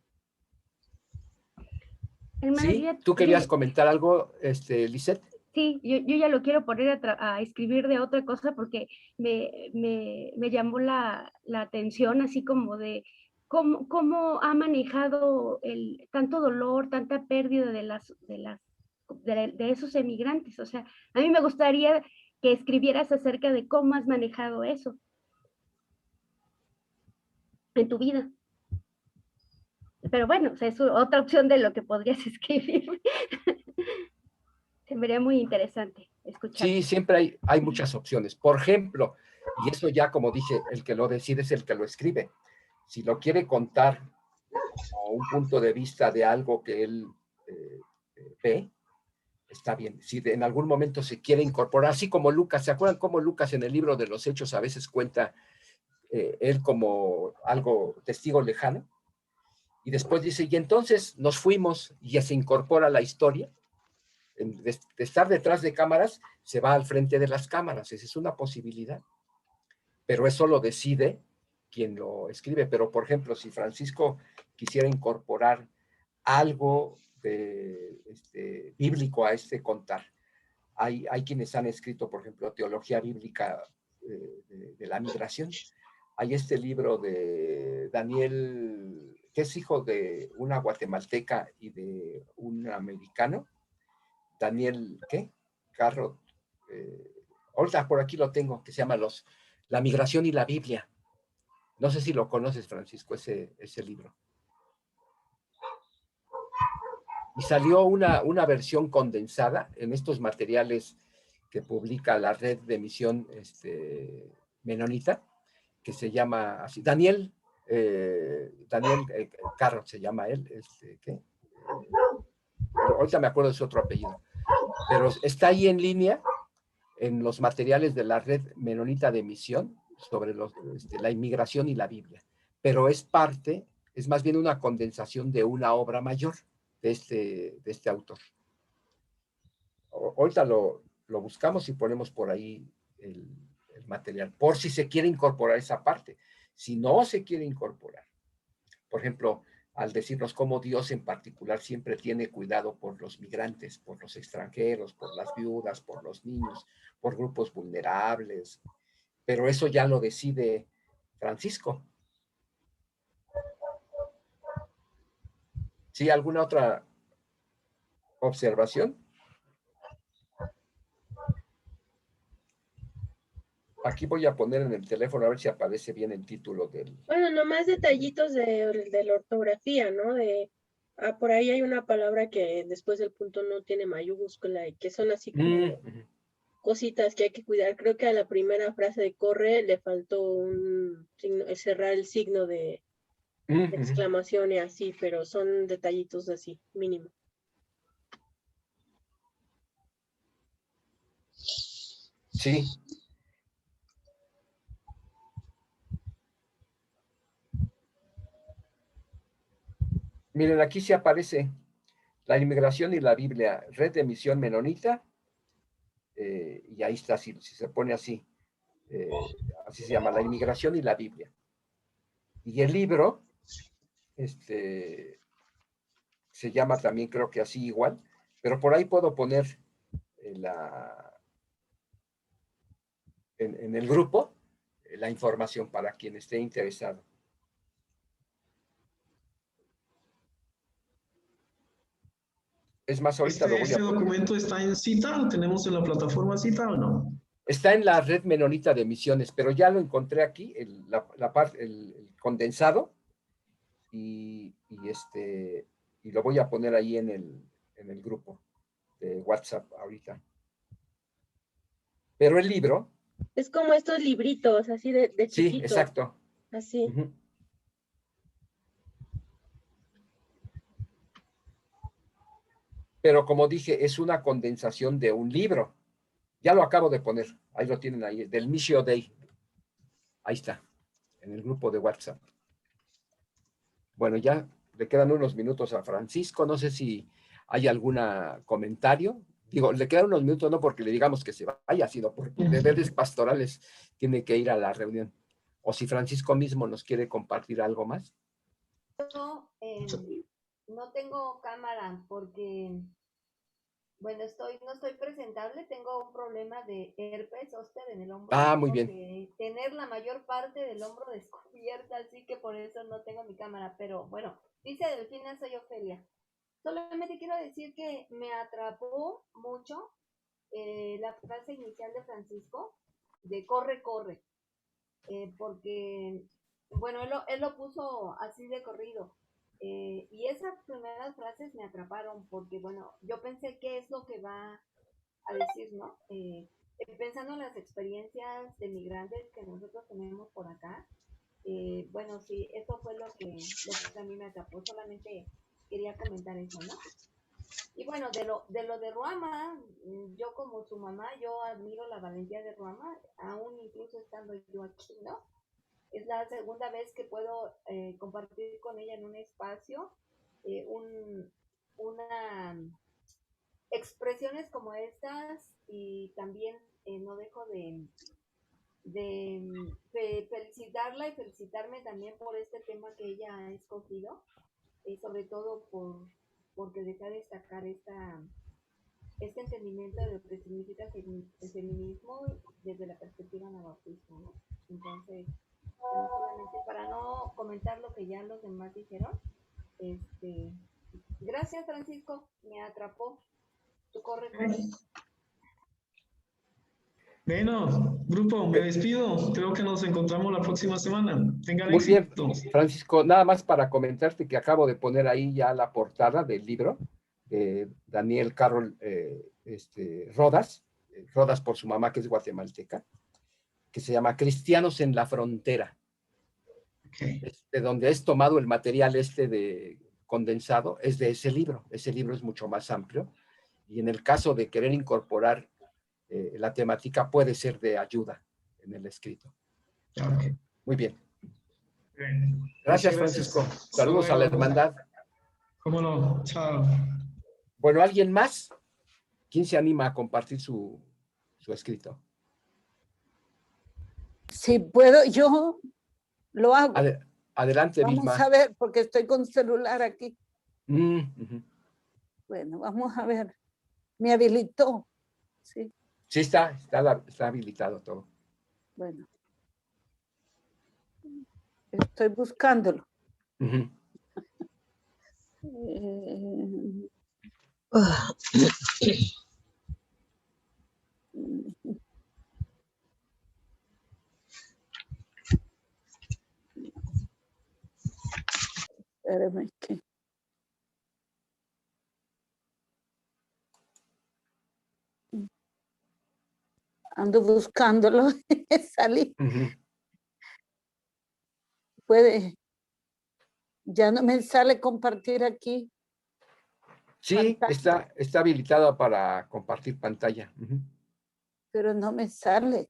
Hermano, ¿Sí? ¿Tú querías comentar algo, Lisette? Sí, yo ya lo quiero poner a escribir de otra cosa porque me llamó la atención, así como de cómo ha manejado tanto dolor, tanta pérdida de esos emigrantes. O sea, a mí me gustaría que escribieras acerca de cómo has manejado eso en tu vida. Pero bueno, o sea, es otra opción de lo que podrías escribir. Se me vería muy interesante escuchar. Sí, siempre hay muchas opciones. Por ejemplo, y eso ya como dije, el que lo decide es el que lo escribe. Si lo quiere contar como un punto de vista de algo que él ve, está bien. Si en algún momento se quiere incorporar, así como Lucas, ¿se acuerdan cómo Lucas en el libro de los Hechos a veces cuenta él como algo testigo lejano? Y después dice, y entonces nos fuimos, y ya se incorpora la historia. De estar detrás de cámaras, se va al frente de las cámaras. Esa es una posibilidad. Pero eso lo decide quien lo escribe. Pero, por ejemplo, si Francisco quisiera incorporar algo bíblico a este contar, hay quienes han escrito, por ejemplo, teología bíblica de la migración. Hay este libro de Daniel, que es hijo de una guatemalteca y de un americano, Daniel, ¿qué? Carro, ahorita por aquí lo tengo, que se llama La migración y la Biblia. No sé si lo conoces, Francisco, ese libro. Y salió una versión condensada en estos materiales que publica la red de misión menonita, que se llama así, Daniel Carro se llama él, ¿qué? Ahorita me acuerdo de su otro apellido, pero está ahí en línea en los materiales de la red menonita de misión sobre la inmigración y la Biblia, pero es más bien una condensación de una obra mayor de este autor. Ahorita lo buscamos y ponemos por ahí el material, por si se quiere incorporar esa parte. Si no se quiere incorporar, por ejemplo, al decirnos cómo Dios en particular siempre tiene cuidado por los migrantes, por los extranjeros, por las viudas, por los niños, por grupos vulnerables, pero eso ya lo decide Francisco. ¿Sí? ¿Alguna otra observación? Aquí voy a poner en el teléfono a ver si aparece bien el título del... Bueno, nomás detallitos de la ortografía, ¿no? Por ahí hay una palabra que después del punto no tiene mayúscula y que son así como cositas que hay que cuidar. Creo que a la primera frase de corre le faltó un signo, cerrar el signo de exclamación y así, pero son detallitos así, mínimo. Sí. Miren, aquí sí aparece la inmigración y la Biblia, red de misión menonita, y ahí está, si se pone así, así se llama, la inmigración y la Biblia. Y el libro, se llama también creo que así igual, pero por ahí puedo poner en el grupo la información para quien esté interesado. Es más, ahorita lo voy a poner. ¿Documento está en Cita? ¿Lo tenemos en la plataforma Cita o no? Está en la red menonita de misiones, pero ya lo encontré aquí, el condensado, y lo voy a poner ahí en el grupo de WhatsApp ahorita. Pero el libro Es como estos libritos, así de Sí, chiquito. exacto. Así. Ujú. Pero como dije, es una condensación de un libro. Ya lo acabo de poner. Ahí lo tienen ahí, del Missio Dei. Ahí está, en el grupo de WhatsApp. Bueno, ya le quedan unos minutos a Francisco. No sé si hay algún comentario. Digo, le quedan unos minutos no porque le digamos que se vaya, sino porque deberes pastorales tiene que ir a la reunión. O si Francisco mismo nos quiere compartir algo más. No, no tengo cámara porque, bueno, no estoy presentable, tengo un problema de herpes zóster en el hombro. Ah, muy Tengo bien. que tener la mayor parte del hombro descubierta, así que por eso no tengo mi cámara. Pero bueno, dice Delfina, soy Ofelia. Solamente quiero decir que me atrapó mucho la frase inicial de Francisco de corre, corre, porque, bueno, él lo puso así de corrido. Y esas primeras frases me atraparon porque, bueno, yo pensé qué es lo que va a decir, ¿no? Pensando en las experiencias de migrantes que nosotros tenemos por acá, bueno, sí, eso fue lo que a mí me atrapó, solamente quería comentar eso, ¿no? Y bueno, de lo de Ruama, yo como su mamá, yo admiro la valentía de Ruama, aún incluso estando yo aquí, ¿no? Es la segunda vez que puedo compartir con ella en un espacio una expresiones como estas y también no dejo de felicitarla y felicitarme también por este tema que ella ha escogido, sobre todo porque desea destacar este entendimiento de lo que significa el feminismo desde la perspectiva anabaptista, ¿no? Entonces, solamente para no comentar lo que ya los demás dijeron, gracias Francisco, me atrapó tu corre, corre. Bueno, grupo, me despido. Creo que nos encontramos la próxima semana. Tengan Muy bien, éxito. Francisco, nada más para comentarte que acabo de poner ahí ya la portada del libro de Daniel Carroll Rodas, Rodas por su mamá que es guatemalteca, que se llama Cristianos en la Frontera, Okay. de donde es tomado el material de condensado, es de ese libro. Ese libro es mucho más amplio y en el caso de querer incorporar la temática puede ser de ayuda en el escrito. Okay. Muy bien. Bien. Gracias, Gracias. Francisco. Saludos a la hermandad. Cómo no. Chao. Bueno, ¿alguien más? ¿Quién se anima a compartir su escrito? Si puedo, yo lo hago. Adelante, Vamos Vilma. a ver, porque estoy con celular aquí. Uh-huh. Bueno, vamos a ver. Me habilitó. Sí. Sí, está habilitado todo. Bueno. Estoy buscándolo. Uh-huh. Espérame que... Ando buscándolo. Salí. Uh-huh. Puede. Ya no me sale compartir aquí. Sí, pantalla. está habilitado para compartir pantalla. Uh-huh. Pero no me sale.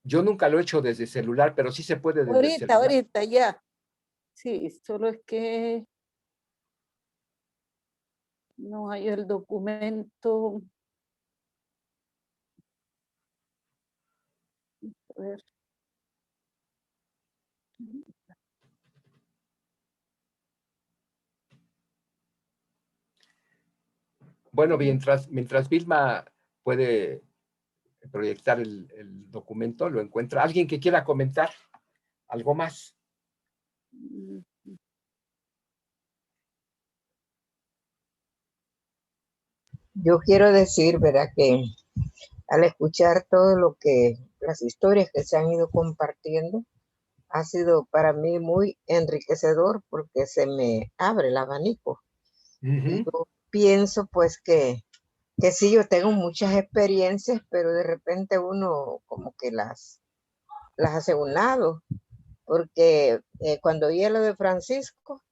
Yo nunca lo he hecho desde celular, pero sí se puede desde el celular. Ahorita, ya. Sí, solo es que no hay el documento. A ver. Bueno, mientras Vilma puede proyectar el documento, lo encuentra. ¿Alguien que quiera comentar algo más? Yo quiero decir, ¿verdad?, que al escuchar todo las historias que se han ido compartiendo, ha sido para mí muy enriquecedor porque se me abre el abanico. Uh-huh. Y yo pienso pues que que sí, yo tengo muchas experiencias, pero de repente uno como que las hace a un lado, porque cuando oí lo de Francisco,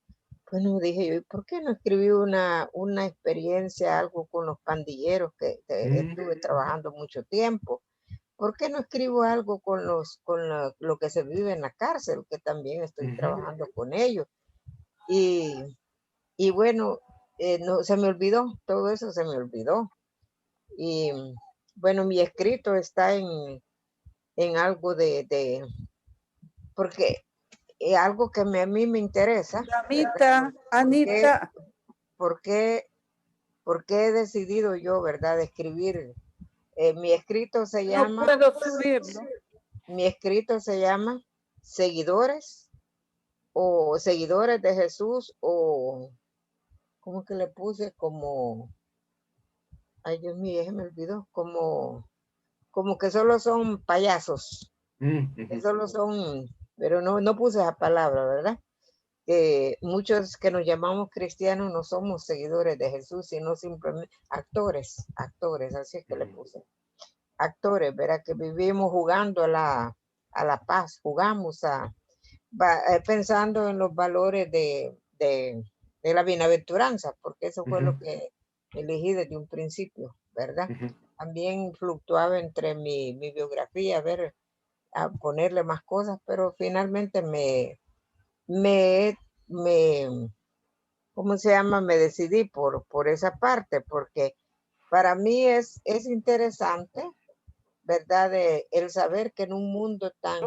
bueno, dije yo, ¿y por qué no escribí una experiencia, algo con los pandilleros que estuve trabajando mucho tiempo? ¿Por qué no escribo algo con lo que se vive en la cárcel, que también estoy trabajando con ellos? Y bueno, no, se me olvidó, todo eso se me olvidó. Y bueno, mi escrito está en algo porque algo que a mí me interesa. Anita. ¿Por qué he decidido yo, verdad, escribir? Mi escrito se llama... No puedo subirlo. Mi escrito se llama Seguidores de Jesús, o ¿cómo que le puse? Como, ay Dios mío, ya me olvidó, como que solo son payasos, que solo son, pero no puse esa palabra, ¿verdad? Muchos que nos llamamos cristianos no somos seguidores de Jesús, sino simplemente actores, así es que le puse. Actores, ¿verdad? Que vivimos jugando a la paz, jugamos pensando en los valores de la bienaventuranza, porque eso fue lo que elegí desde un principio, ¿verdad? También fluctuaba entre mi biografía, a ponerle más cosas, pero finalmente ¿cómo se llama? Me decidí por esa parte, porque para mí es interesante, ¿verdad? El saber que en un mundo tan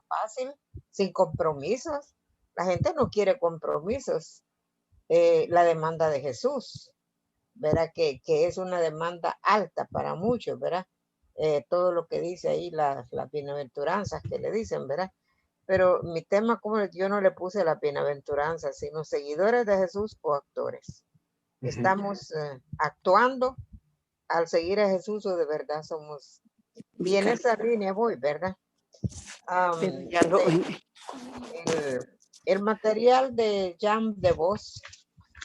fácil, sin compromisos, la gente no quiere compromisos. La demanda de Jesús, ¿verdad? Que es una demanda alta para muchos, ¿verdad? Todo lo que dice ahí, las bienaventuranzas que le dicen, ¿verdad? Pero mi tema, como yo no le puse la bienaventuranza, sino seguidores de Jesús o actores. Estamos actuando al seguir a Jesús, o de verdad somos... Y en esa línea voy, ¿verdad? El material de Jam de voz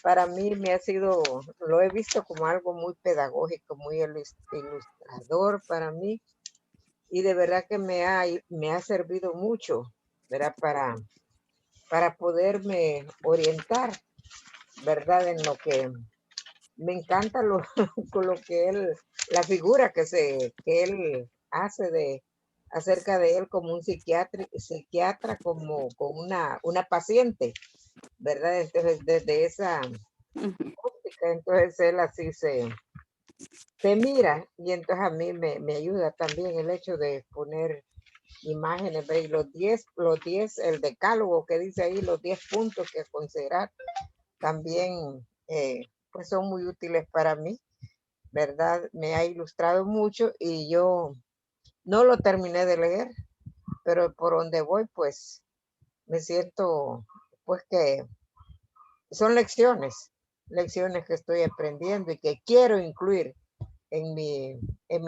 para mí lo he visto como algo muy pedagógico, muy ilustrador para mí, y de verdad que me ha servido mucho, ¿verdad? Para poderme orientar, ¿verdad? En lo que me encanta con lo que la figura que él hace acerca de él como un psiquiatra, como una paciente, ¿verdad? Entonces, desde esa óptica, entonces él así se mira, y entonces a mí me ayuda también el hecho de poner imágenes, ¿ve? Y los 10, el decálogo que dice ahí, los 10 puntos que considerar, también pues son muy útiles para mí, ¿verdad? Me ha ilustrado mucho y yo no lo terminé de leer, pero por donde voy, pues me siento, pues que son lecciones que estoy aprendiendo y que quiero incluir en mi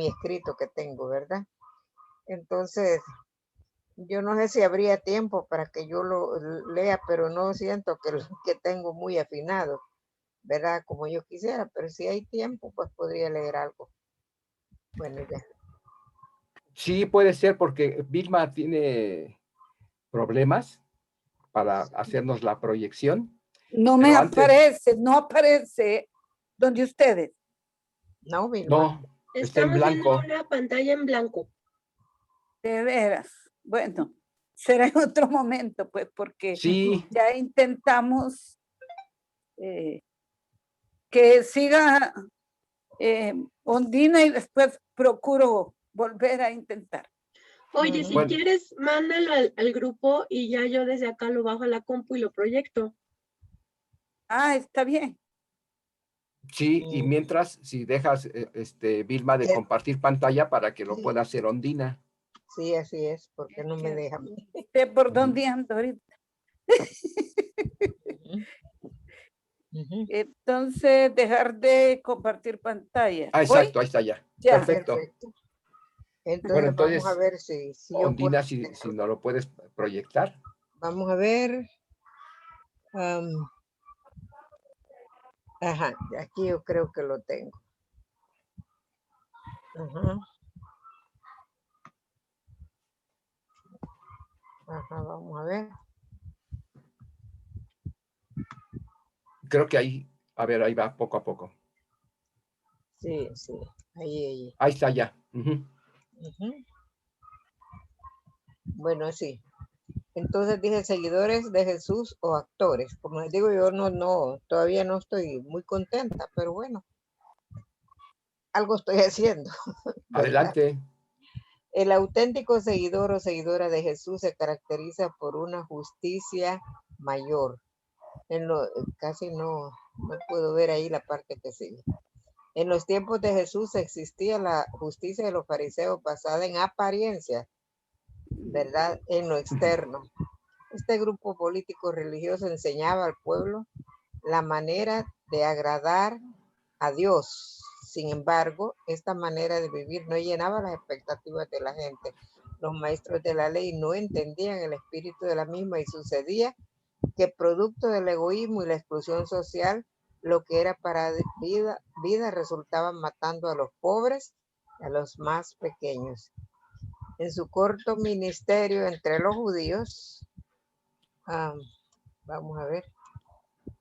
escrito que tengo, ¿verdad? Entonces, yo no sé si habría tiempo para que yo lo lea, pero no siento que tengo muy afinado, ¿verdad? Como yo quisiera, pero si hay tiempo, pues podría leer algo. Bueno, ya. Sí, puede ser, porque Vilma tiene problemas para hacernos la proyección. No me aparece, no aparece donde ustedes. No, Vilma. No, está en Estamos viendo blanco. una pantalla en blanco. De veras. Bueno, será en otro momento, pues, porque Sí. ya intentamos que siga Ondina y después procuro volver a intentar. Oye, si quieres, mándalo al grupo y ya yo desde acá lo bajo a la compu y lo proyecto. Ah, está bien. Sí, y mientras, si dejas, Vilma, de compartir pantalla para que lo pueda hacer Ondina. Sí, así es, porque no me deja. Sé por dónde ando ahorita. Entonces, dejar de compartir pantalla. Ah, exacto, ahí está ya. Perfecto. Entonces, bueno, entonces, vamos a ver si Ondina, si no lo puedes proyectar. Vamos a ver. Ajá, aquí yo creo que lo tengo. Ajá. Ajá, vamos a ver. Creo que ahí, a ver, ahí va poco a poco. Sí, sí. Ahí. Ahí está ya. Ujú. Ujú. Bueno, sí. Entonces dije seguidores de Jesús o actores. Como les digo, yo todavía no estoy muy contenta, pero bueno, algo estoy haciendo, ¿verdad? Adelante. El auténtico seguidor o seguidora de Jesús se caracteriza por una justicia mayor. Casi no puedo ver ahí la parte que sigue. En los tiempos de Jesús existía la justicia de los fariseos basada en apariencia, ¿verdad? En lo externo. Este grupo político religioso enseñaba al pueblo la manera de agradar a Dios. Sin embargo, esta manera de vivir no llenaba las expectativas de la gente. Los maestros de la ley no entendían el espíritu de la misma y sucedía que producto del egoísmo y la exclusión social, lo que era para vida resultaba matando a los pobres, a los más pequeños. En su corto ministerio entre los judíos, vamos a ver,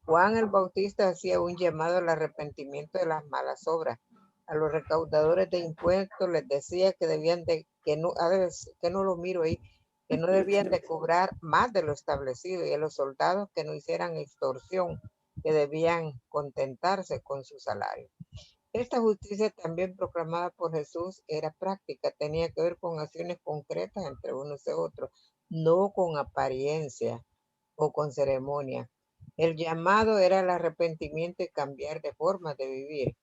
Juan el Bautista hacía un llamado al arrepentimiento de las malas obras. A los recaudadores de impuestos les decía que debían que no lo miro ahí, que no debían de cobrar más de lo establecido, y a los soldados que no hicieran extorsión, que debían contentarse con su salario. Esta justicia también proclamada por Jesús era práctica, tenía que ver con acciones concretas entre unos y otros, no con apariencia o con ceremonia. El llamado era el arrepentimiento y cambiar de forma de vivir.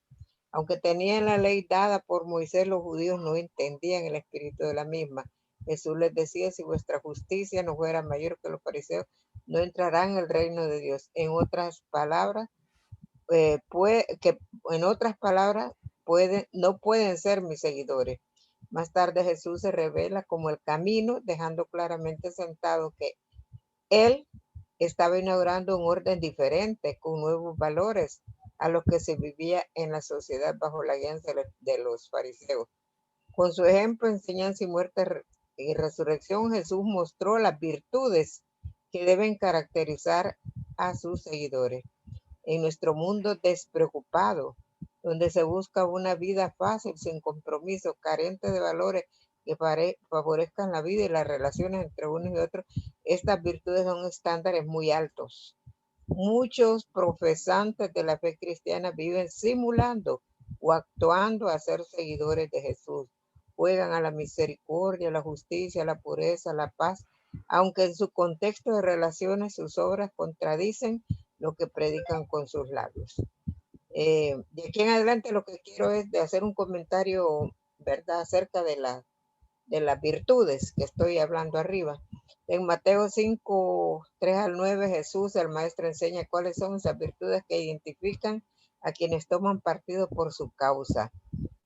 Aunque tenían la ley dada por Moisés, los judíos no entendían el espíritu de la misma. Jesús les decía, si vuestra justicia no fuera mayor que los fariseos, no entrarán en el reino de Dios. En otras palabras, no pueden ser mis seguidores. Más tarde Jesús se revela como el camino, dejando claramente sentado que él estaba inaugurando un orden diferente, con nuevos valores a los que se vivía en la sociedad bajo la guianza de los fariseos. Con su ejemplo, enseñanza y muerte y resurrección, Jesús mostró las virtudes que deben caracterizar a sus seguidores. En nuestro mundo despreocupado, donde se busca una vida fácil, sin compromiso, carente de valores que favorezcan la vida y las relaciones entre unos y otros, estas virtudes son estándares muy altos. Muchos profesantes de la fe cristiana viven simulando o actuando a ser seguidores de Jesús. Juegan a la misericordia, la justicia, la pureza, la paz, aunque en su contexto de relaciones sus obras contradicen lo que predican con sus labios. De aquí en adelante lo que quiero es de hacer un comentario, ¿verdad?, acerca de las virtudes que estoy hablando arriba. En Mateo 5, 3 al 9, Jesús, el Maestro, enseña cuáles son esas virtudes que identifican a quienes toman partido por su causa.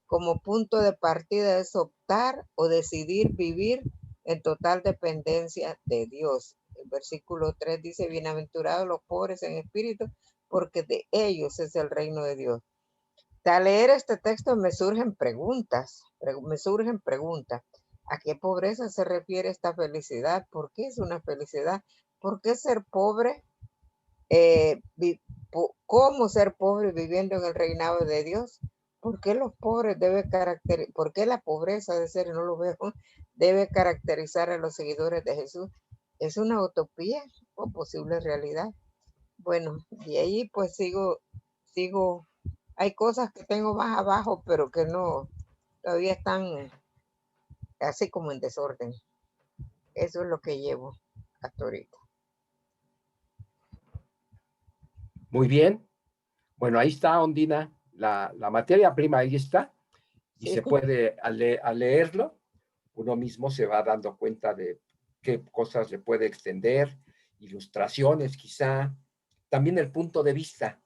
Como punto de partida es optar o decidir vivir en total dependencia de Dios. El versículo 3 dice, bienaventurados los pobres en espíritu, porque de ellos es el reino de Dios. Al leer este texto me surgen preguntas. ¿A qué pobreza se refiere esta felicidad? ¿Por qué es una felicidad? ¿Por qué ser pobre? ¿Cómo ser pobre viviendo en el reinado de Dios? ¿Por qué los pobres por qué la pobreza de ser, no lo veo, debe caracterizar a los seguidores de Jesús? ¿Es una utopía o posible realidad? Bueno, y ahí pues sigo, hay cosas que tengo más abajo, pero que no, todavía están así como en desorden. Eso es lo que llevo hasta ahorita. Muy bien. Bueno, ahí está, Ondina. La materia prima ahí está. Y Sí. se puede, al leerlo, uno mismo se va dando cuenta de qué cosas se puede extender, ilustraciones quizá. También el punto de vista.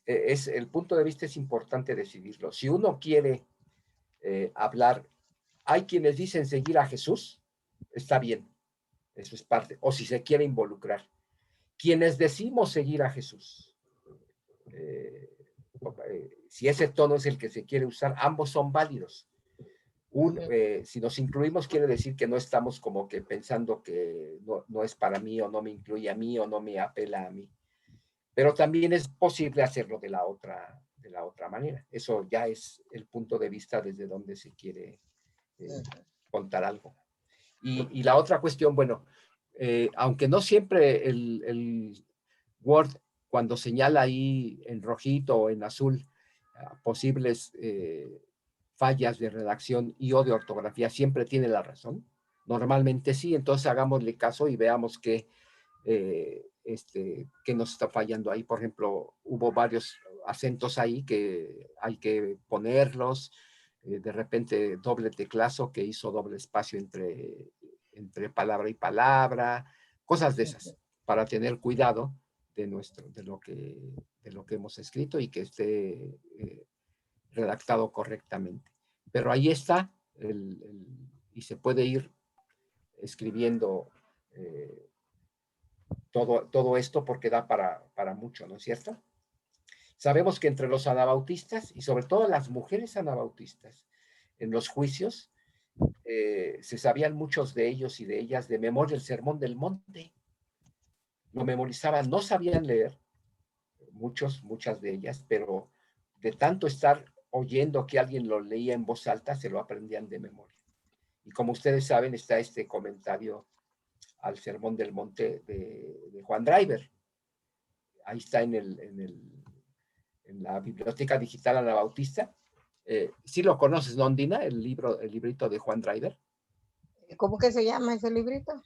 El punto de vista es importante decidirlo. Si uno quiere hablar, hay quienes dicen seguir a Jesús, está bien, eso es parte, o si se quiere involucrar. Quienes decimos seguir a Jesús, si ese tono es el que se quiere usar, ambos son válidos. Si nos incluimos quiere decir que no estamos como que pensando que no es para mí, o no me incluye a mí, o no me apela a mí. Pero también es posible hacerlo de la otra manera. Eso ya es el punto de vista desde donde se quiere contar algo. Y la otra cuestión, bueno, aunque no siempre el Word, cuando señala ahí en rojito o en azul posibles fallas de redacción y o de ortografía, siempre tiene la razón. Normalmente sí, entonces hagámosle caso y veamos qué nos está fallando ahí. Por ejemplo, hubo varios acentos ahí que hay que ponerlos, de repente doble teclazo que hizo doble espacio entre palabra y palabra, cosas de esas, para tener cuidado de lo que hemos escrito y que esté redactado correctamente. Pero ahí está, y se puede ir escribiendo todo esto porque da para mucho, ¿no es cierto? Sabemos que entre los anabautistas, y sobre todo las mujeres anabautistas, en los juicios, se sabían muchos de ellos y de ellas de memoria el Sermón del Monte. Lo memorizaban, no sabían leer, muchas de ellas, pero de tanto estar oyendo que alguien lo leía en voz alta, se lo aprendían de memoria. Y como ustedes saben, está este comentario al Sermón del Monte de Juan Driver. Ahí está en la Biblioteca Digital Anabautista. ¿Sí lo conoces, no, Andina? El librito de Juan Driver. ¿Cómo que se llama ese librito?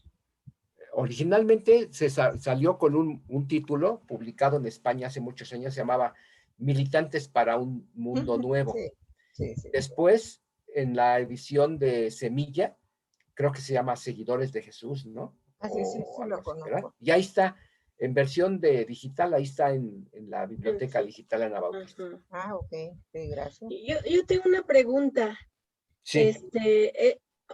Originalmente salió con un título publicado en España hace muchos años, se llamaba Militantes para un Mundo Nuevo. Sí. Después, en la edición de Semilla, creo que se llama Seguidores de Jesús, ¿no? Sí, lo conozco. Y ahí está, en versión de digital, ahí está en la Biblioteca Digital Anabautista. Ok, sí, gracias. Yo tengo una pregunta. Sí.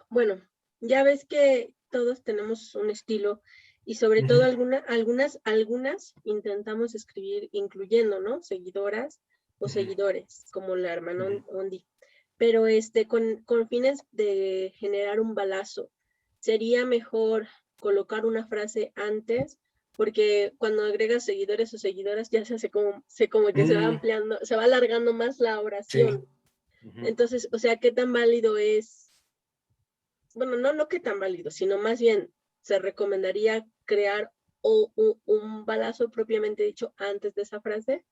Bueno, ya ves que todos tenemos un estilo y sobre todo algunas intentamos escribir incluyendo, ¿no? Seguidoras o seguidores, como la hermana Ondi. Pero con fines de generar un balazo, sería mejor colocar una frase antes, porque cuando agregas seguidores o seguidoras ya se hace como que se va ampliando, se va alargando más la oración. Sí. Entonces, o sea, ¿qué tan válido es? Bueno, no qué tan válido, sino más bien se recomendaría crear un balazo propiamente dicho antes de esa frase.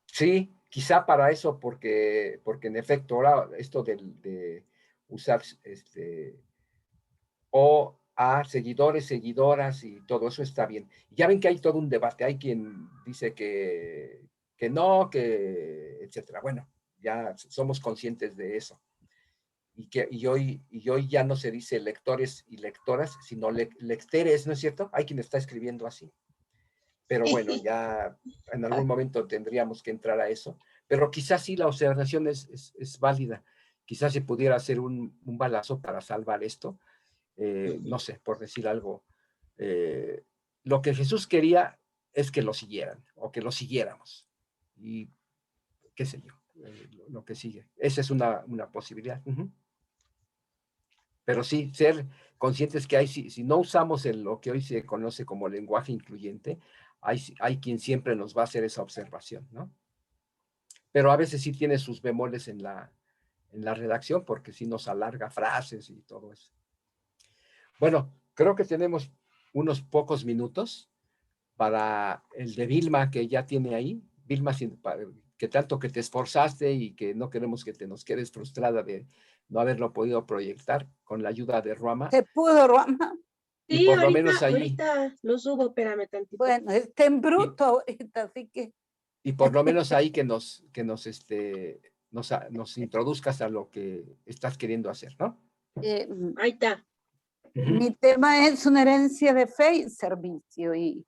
Sí, quizá para eso, porque en efecto, ahora esto de usar o a seguidores, seguidoras y todo eso está bien. Ya ven que hay todo un debate, hay quien dice que no, que etcétera. Bueno, ya somos conscientes de eso. Y hoy ya no se dice lectores y lectoras, sino lecteres, ¿no es cierto? Hay quien está escribiendo así. Pero bueno, ya en algún momento tendríamos que entrar a eso. Pero quizás sí la observación es válida. Quizás se pudiera hacer un balazo para salvar esto. No sé, por decir algo. Lo que Jesús quería es que lo siguieran o que lo siguiéramos. Y qué sé yo, lo que sigue. Esa es una posibilidad. Pero sí, ser conscientes que si no usamos lo que hoy se conoce como lenguaje incluyente, hay quien siempre nos va a hacer esa observación, ¿no? Pero a veces sí tiene sus bemoles en la redacción, porque sí nos alarga frases y todo eso. Bueno, creo que tenemos unos pocos minutos para el de Vilma, que ya tiene ahí. Vilma, que tanto que te esforzaste y que no queremos que nos quedes frustrada de no haberlo podido proyectar con la ayuda de Ruama. ¿Se pudo, Ruama? Y sí, por lo menos ahí. Ahorita lo subo, espérame tantito. Bueno, está en bruto ahorita, así que. Y por lo menos ahí que nos introduzcas a lo que estás queriendo hacer, ¿no? Ahí está. Mi tema es una herencia de fe y servicio, y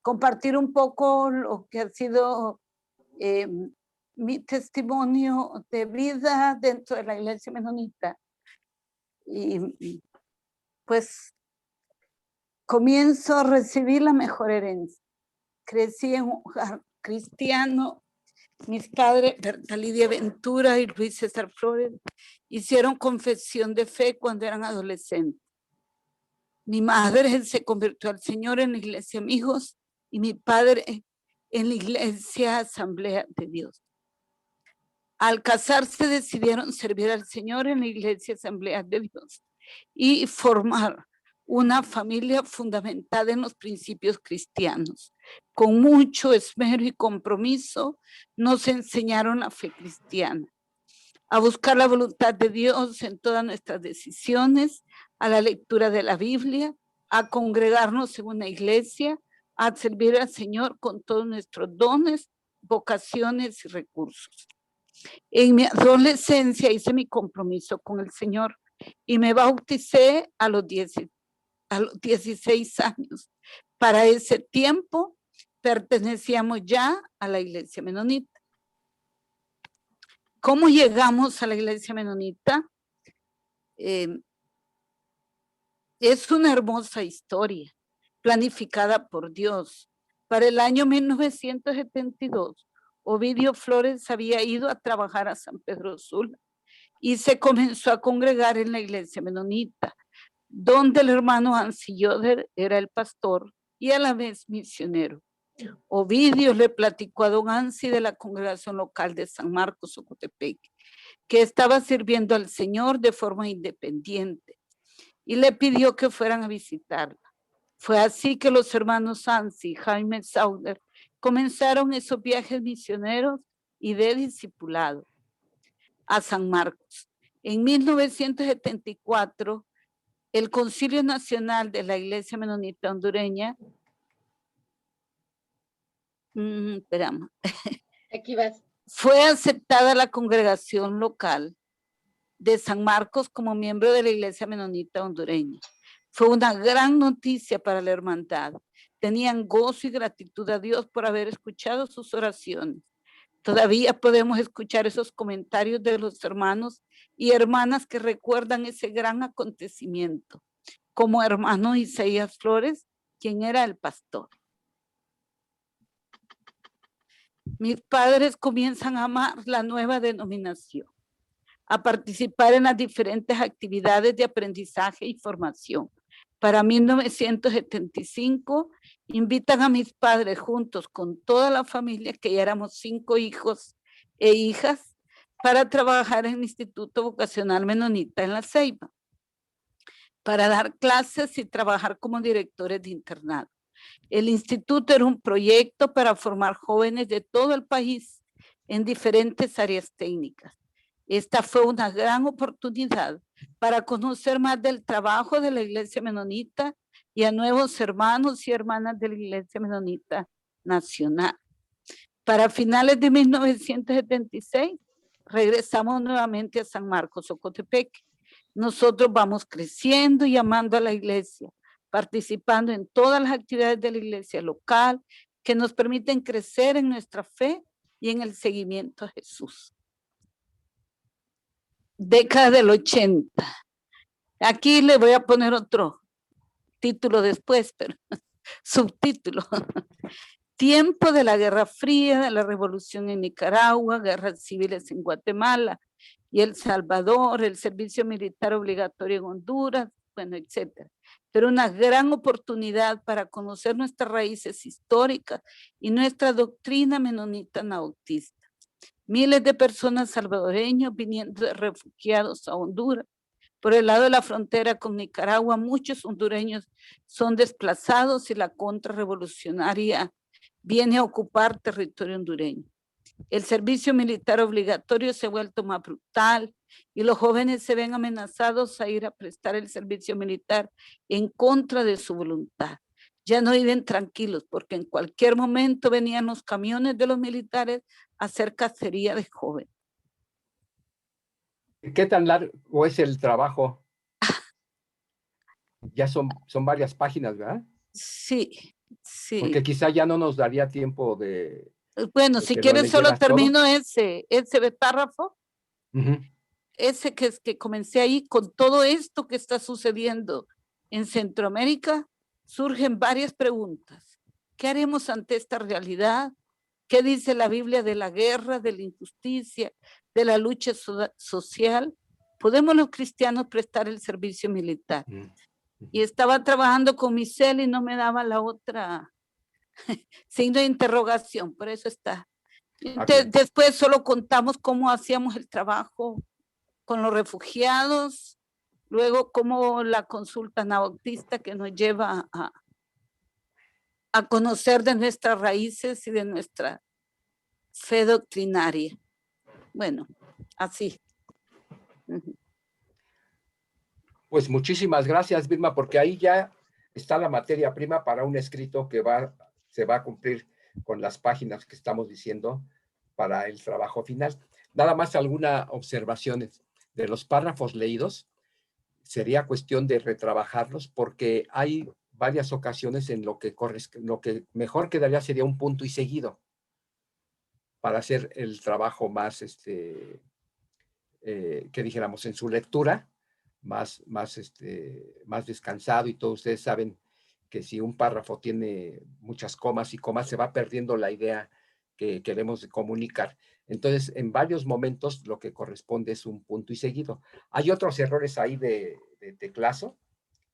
compartir un poco lo que ha sido mi testimonio de vida dentro de la iglesia menonita. Y pues comienzo a recibir la mejor herencia. Crecí en un hogar cristiano Mis padres, Berta Lidia Ventura y Luis César Flores, hicieron confesión de fe cuando eran adolescentes. Mi madre se convirtió al Señor en la iglesia Amigos y mi padre en la iglesia Asamblea de Dios. Al casarse decidieron servir al Señor en la iglesia Asamblea de Dios y formar una familia fundamentada en los principios cristianos. Con mucho esmero y compromiso nos enseñaron la fe cristiana, a buscar la voluntad de Dios en todas nuestras decisiones, a la lectura de la Biblia, a congregarnos en una iglesia, a servir al Señor con todos nuestros dones, vocaciones y recursos. En mi adolescencia hice mi compromiso con el Señor y me bauticé a los 16 años. Para ese tiempo pertenecíamos ya a la iglesia menonita. ¿Cómo llegamos a la iglesia menonita? Es una hermosa historia planificada por Dios. Para el año 1972, Ovidio Flores había ido a trabajar a San Pedro Sula y se comenzó a congregar en la iglesia menonita, donde el hermano Ansi Yoder era el pastor y a la vez misionero. Ovidio le platicó a don Ansi de la congregación local de San Marcos, Ocotepec, que estaba sirviendo al Señor de forma independiente y le pidió que fueran a visitarla. Fue así que los hermanos Ansi y Jaime Sauder comenzaron esos viajes misioneros y de discipulado a San Marcos. En 1974, el Concilio Nacional de la Iglesia Menonita Hondureña, Aquí vas. fue aceptada la congregación local de San Marcos como miembro de la Iglesia Menonita Hondureña. Fue una gran noticia para la hermandad. Tenían gozo y gratitud a Dios por haber escuchado sus oraciones. Todavía podemos escuchar esos comentarios de los hermanos y hermanas que recuerdan ese gran acontecimiento, como hermano Isaías Flores, quien era el pastor. Mis padres comienzan a amar la nueva denominación, a participar en las diferentes actividades de aprendizaje y formación. Para 1975, invitan a mis padres juntos con toda la familia, que ya éramos 5 hijos e hijas, para trabajar en el Instituto Vocacional Menonita en La Ceiba, para dar clases y trabajar como directores de internado. El instituto era un proyecto para formar jóvenes de todo el país en diferentes áreas técnicas. Esta fue una gran oportunidad para conocer más del trabajo de la Iglesia Menonita y a nuevos hermanos y hermanas de la Iglesia Menonita Nacional. Para finales de 1976, regresamos nuevamente a San Marcos, Ocotepec. Nosotros vamos creciendo y amando a la iglesia, participando en todas las actividades de la iglesia local que nos permiten crecer en nuestra fe y en el seguimiento a Jesús. Década del 80. Aquí le voy a poner otro título después, pero subtítulo. Tiempo de la Guerra Fría, de la Revolución en Nicaragua, guerras civiles en Guatemala y El Salvador, el servicio militar obligatorio en Honduras, bueno, etcétera. Pero una gran oportunidad para conocer nuestras raíces históricas y nuestra doctrina menonita anabautista. Miles de personas salvadoreños viniendo de refugiados a Honduras. Por el lado de la frontera con Nicaragua, muchos hondureños son desplazados y la contrarrevolucionaria viene a ocupar territorio hondureño. El servicio militar obligatorio se ha vuelto más brutal y los jóvenes se ven amenazados a ir a prestar el servicio militar en contra de su voluntad. Ya no viven tranquilos porque en cualquier momento venían los camiones de los militares a hacer cacería de jóvenes. ¿Qué tan largo es el trabajo? Ya son varias páginas, ¿verdad? Sí, sí. Porque quizá ya no nos daría tiempo de... Bueno, si quieres solo termino ese párrafo. Ese que comencé ahí, con todo esto que está sucediendo en Centroamérica, surgen varias preguntas. ¿Qué haremos ante esta realidad? ¿Qué dice la Biblia de la guerra, de la injusticia, de la lucha social? ¿Podemos los cristianos prestar el servicio militar? Y estaba trabajando con mi cel y no me daba la otra signo de interrogación, por eso está. Después solo contamos cómo hacíamos el trabajo con los refugiados, luego cómo la consulta anabautista que nos lleva a conocer de nuestras raíces y de nuestra fe doctrinaria. Bueno, así. Pues muchísimas gracias, Vilma, porque ahí ya está la materia prima para un escrito que se va a cumplir con las páginas que estamos diciendo para el trabajo final. Nada más alguna observación de los párrafos leídos. Sería cuestión de retrabajarlos porque hay varias ocasiones en lo que mejor quedaría sería un punto y seguido para hacer el trabajo más, que dijéramos, en su lectura, más descansado, y todos ustedes saben que si un párrafo tiene muchas comas y comas, se va perdiendo la idea que queremos comunicar. Entonces, en varios momentos lo que corresponde es un punto y seguido. Hay otros errores ahí de teclazo,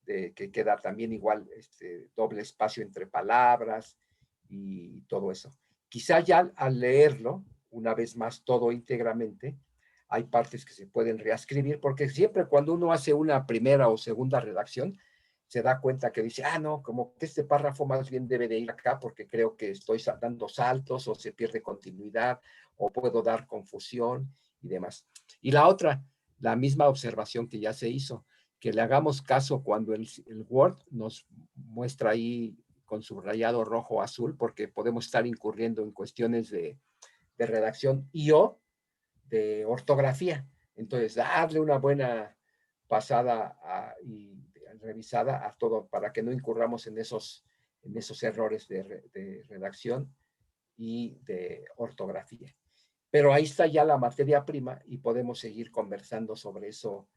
que queda también igual doble espacio entre palabras y todo eso. Quizá ya al leerlo, una vez más todo íntegramente, hay partes que se pueden reescribir, porque siempre cuando uno hace una primera o segunda redacción, se da cuenta que dice, no, como que este párrafo más bien debe de ir acá, porque creo que estoy dando saltos, o se pierde continuidad, o puedo dar confusión y demás. Y la otra, la misma observación que ya se hizo, que le hagamos caso cuando el Word nos muestra ahí con subrayado rojo o azul, porque podemos estar incurriendo en cuestiones de redacción o de ortografía. Entonces, darle una buena pasada y revisada a todo para que no incurramos en esos errores de redacción y de ortografía. Pero ahí está ya la materia prima y podemos seguir conversando sobre eso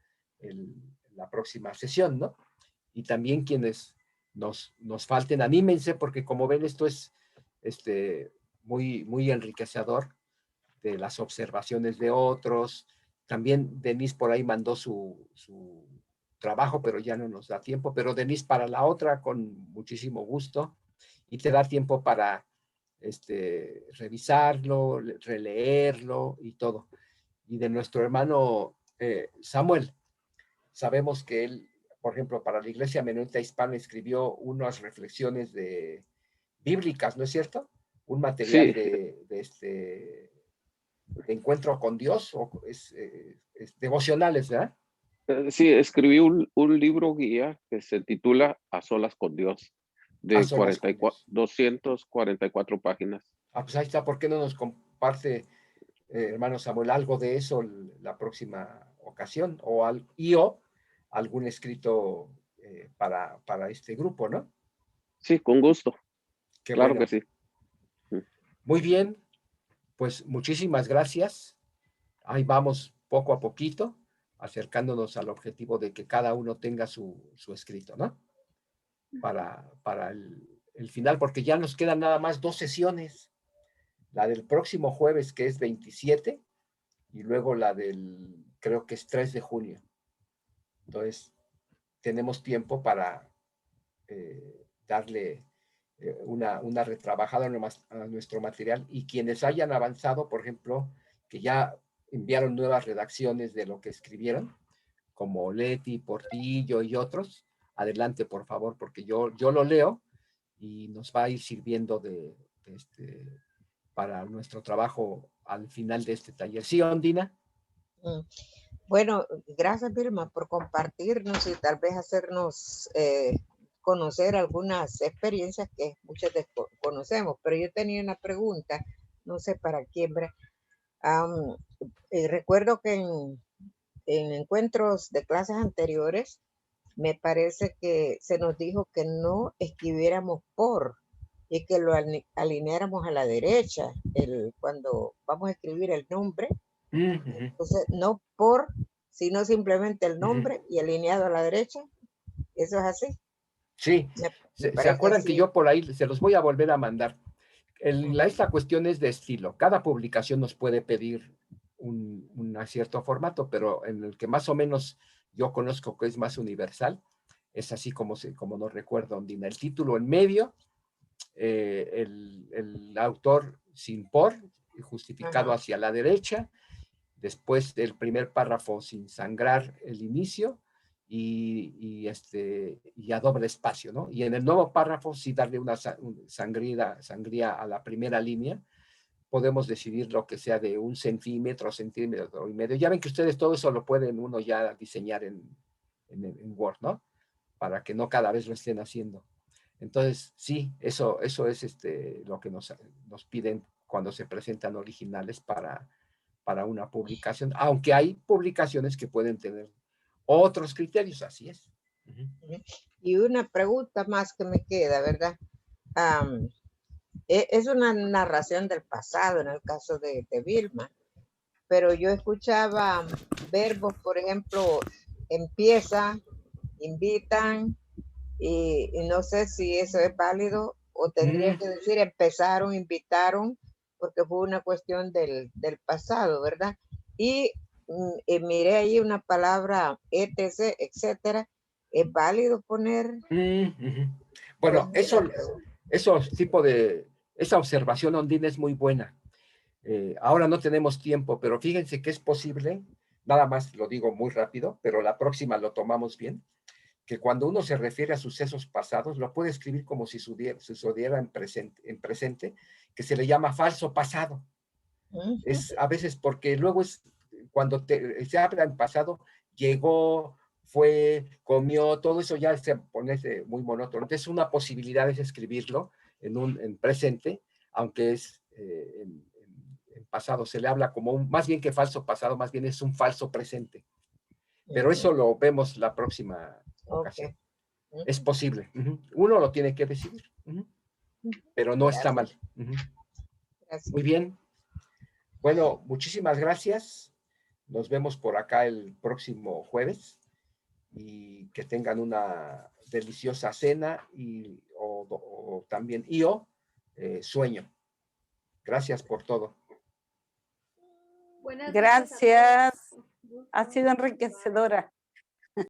la próxima sesión, ¿no? Y también quienes nos falten, anímense, porque como ven, esto es muy, muy enriquecedor de las observaciones de otros. También Denise por ahí mandó su trabajo, pero ya no nos da tiempo. Pero Denise, para la otra, con muchísimo gusto, y te da tiempo para revisarlo, releerlo y todo. Y de nuestro hermano Samuel, sabemos que él, por ejemplo, para la Iglesia Menonita Hispana escribió unas reflexiones bíblicas, ¿no es cierto? Un material Sí. de encuentro con Dios, o devocionales, ¿verdad? Sí, escribí un libro guía que se titula A Solas con Dios, de 244 páginas. Pues ahí está. ¿Por qué no nos comparte, hermano Samuel, algo de eso la próxima ocasión? O algún escrito para este grupo, ¿no? Sí, con gusto. Qué claro bueno. que sí. Muy bien, pues muchísimas gracias. Ahí vamos poco a poquito, acercándonos al objetivo de que cada uno tenga su escrito, ¿no? Para el final, porque ya nos quedan nada más 2 sesiones. La del próximo jueves, que es 27, y luego la creo que es 3 de junio. Entonces, tenemos tiempo para darle una retrabajada a nuestro material, y quienes hayan avanzado, por ejemplo, que ya enviaron nuevas redacciones de lo que escribieron, como Leti, Portillo y otros, adelante, por favor, porque yo lo leo y nos va a ir sirviendo para nuestro trabajo al final de este taller. ¿Sí, Ondina? Bueno, gracias, Vilma, por compartirnos y tal vez hacernos conocer algunas experiencias que muchos conocemos. Pero yo tenía una pregunta, no sé para quién. Recuerdo que en encuentros de clases anteriores, me parece que se nos dijo que no escribiéramos por, y que lo alineáramos a la derecha cuando vamos a escribir el nombre. Entonces, no por, sino simplemente el nombre y alineado a la derecha. ¿Eso es así? Sí. ¿Se acuerdan que yo por ahí se los voy a volver a mandar? Esta cuestión es de estilo. Cada publicación nos puede pedir un cierto formato, pero en el que más o menos yo conozco que es más universal, es así como nos recuerda Ondina. El título en medio, el autor sin por, justificado hacia la derecha, después del primer párrafo sin sangrar el inicio, y a doble espacio, ¿no? Y en el nuevo párrafo sí darle una sangría a la primera línea. Podemos decidir lo que sea de 1 centímetro, centímetro y medio. Ya ven que ustedes todo eso lo pueden uno ya diseñar en Word, ¿no? Para que no cada vez lo estén haciendo. Entonces, sí, eso es lo que nos piden cuando se presentan originales para una publicación, aunque hay publicaciones que pueden tener otros criterios, así es. Y una pregunta más que me queda, ¿verdad? Es una narración del pasado en el caso de Vilma, pero yo escuchaba verbos, por ejemplo, empieza, invitan, y no sé si eso es válido o tendría que decir empezaron, invitaron, porque fue una cuestión del pasado, ¿verdad? Y miré ahí una palabra etc, etcétera. ¿Es válido poner? Bueno, esa observación, Ondina, es muy buena. Ahora no tenemos tiempo, pero fíjense que es posible, nada más lo digo muy rápido, pero la próxima lo tomamos bien, que cuando uno se refiere a sucesos pasados, lo puede escribir como si sucediera en presente, que se le llama falso pasado. Es a veces porque luego cuando se habla en pasado, llegó, fue, comió, todo eso ya se pone muy monótono. Entonces una posibilidad es escribirlo en presente, aunque es en pasado. Se le habla como más bien que falso pasado, más bien es un falso presente. Pero eso lo vemos la próxima ocasión. Es posible. Uno lo tiene que decidir. Pero no está mal. Muy bien. Bueno, muchísimas gracias. Nos vemos por acá el próximo jueves y que tengan una deliciosa cena o también sueño. Gracias por todo. Buenas Gracias. Ha sido enriquecedora.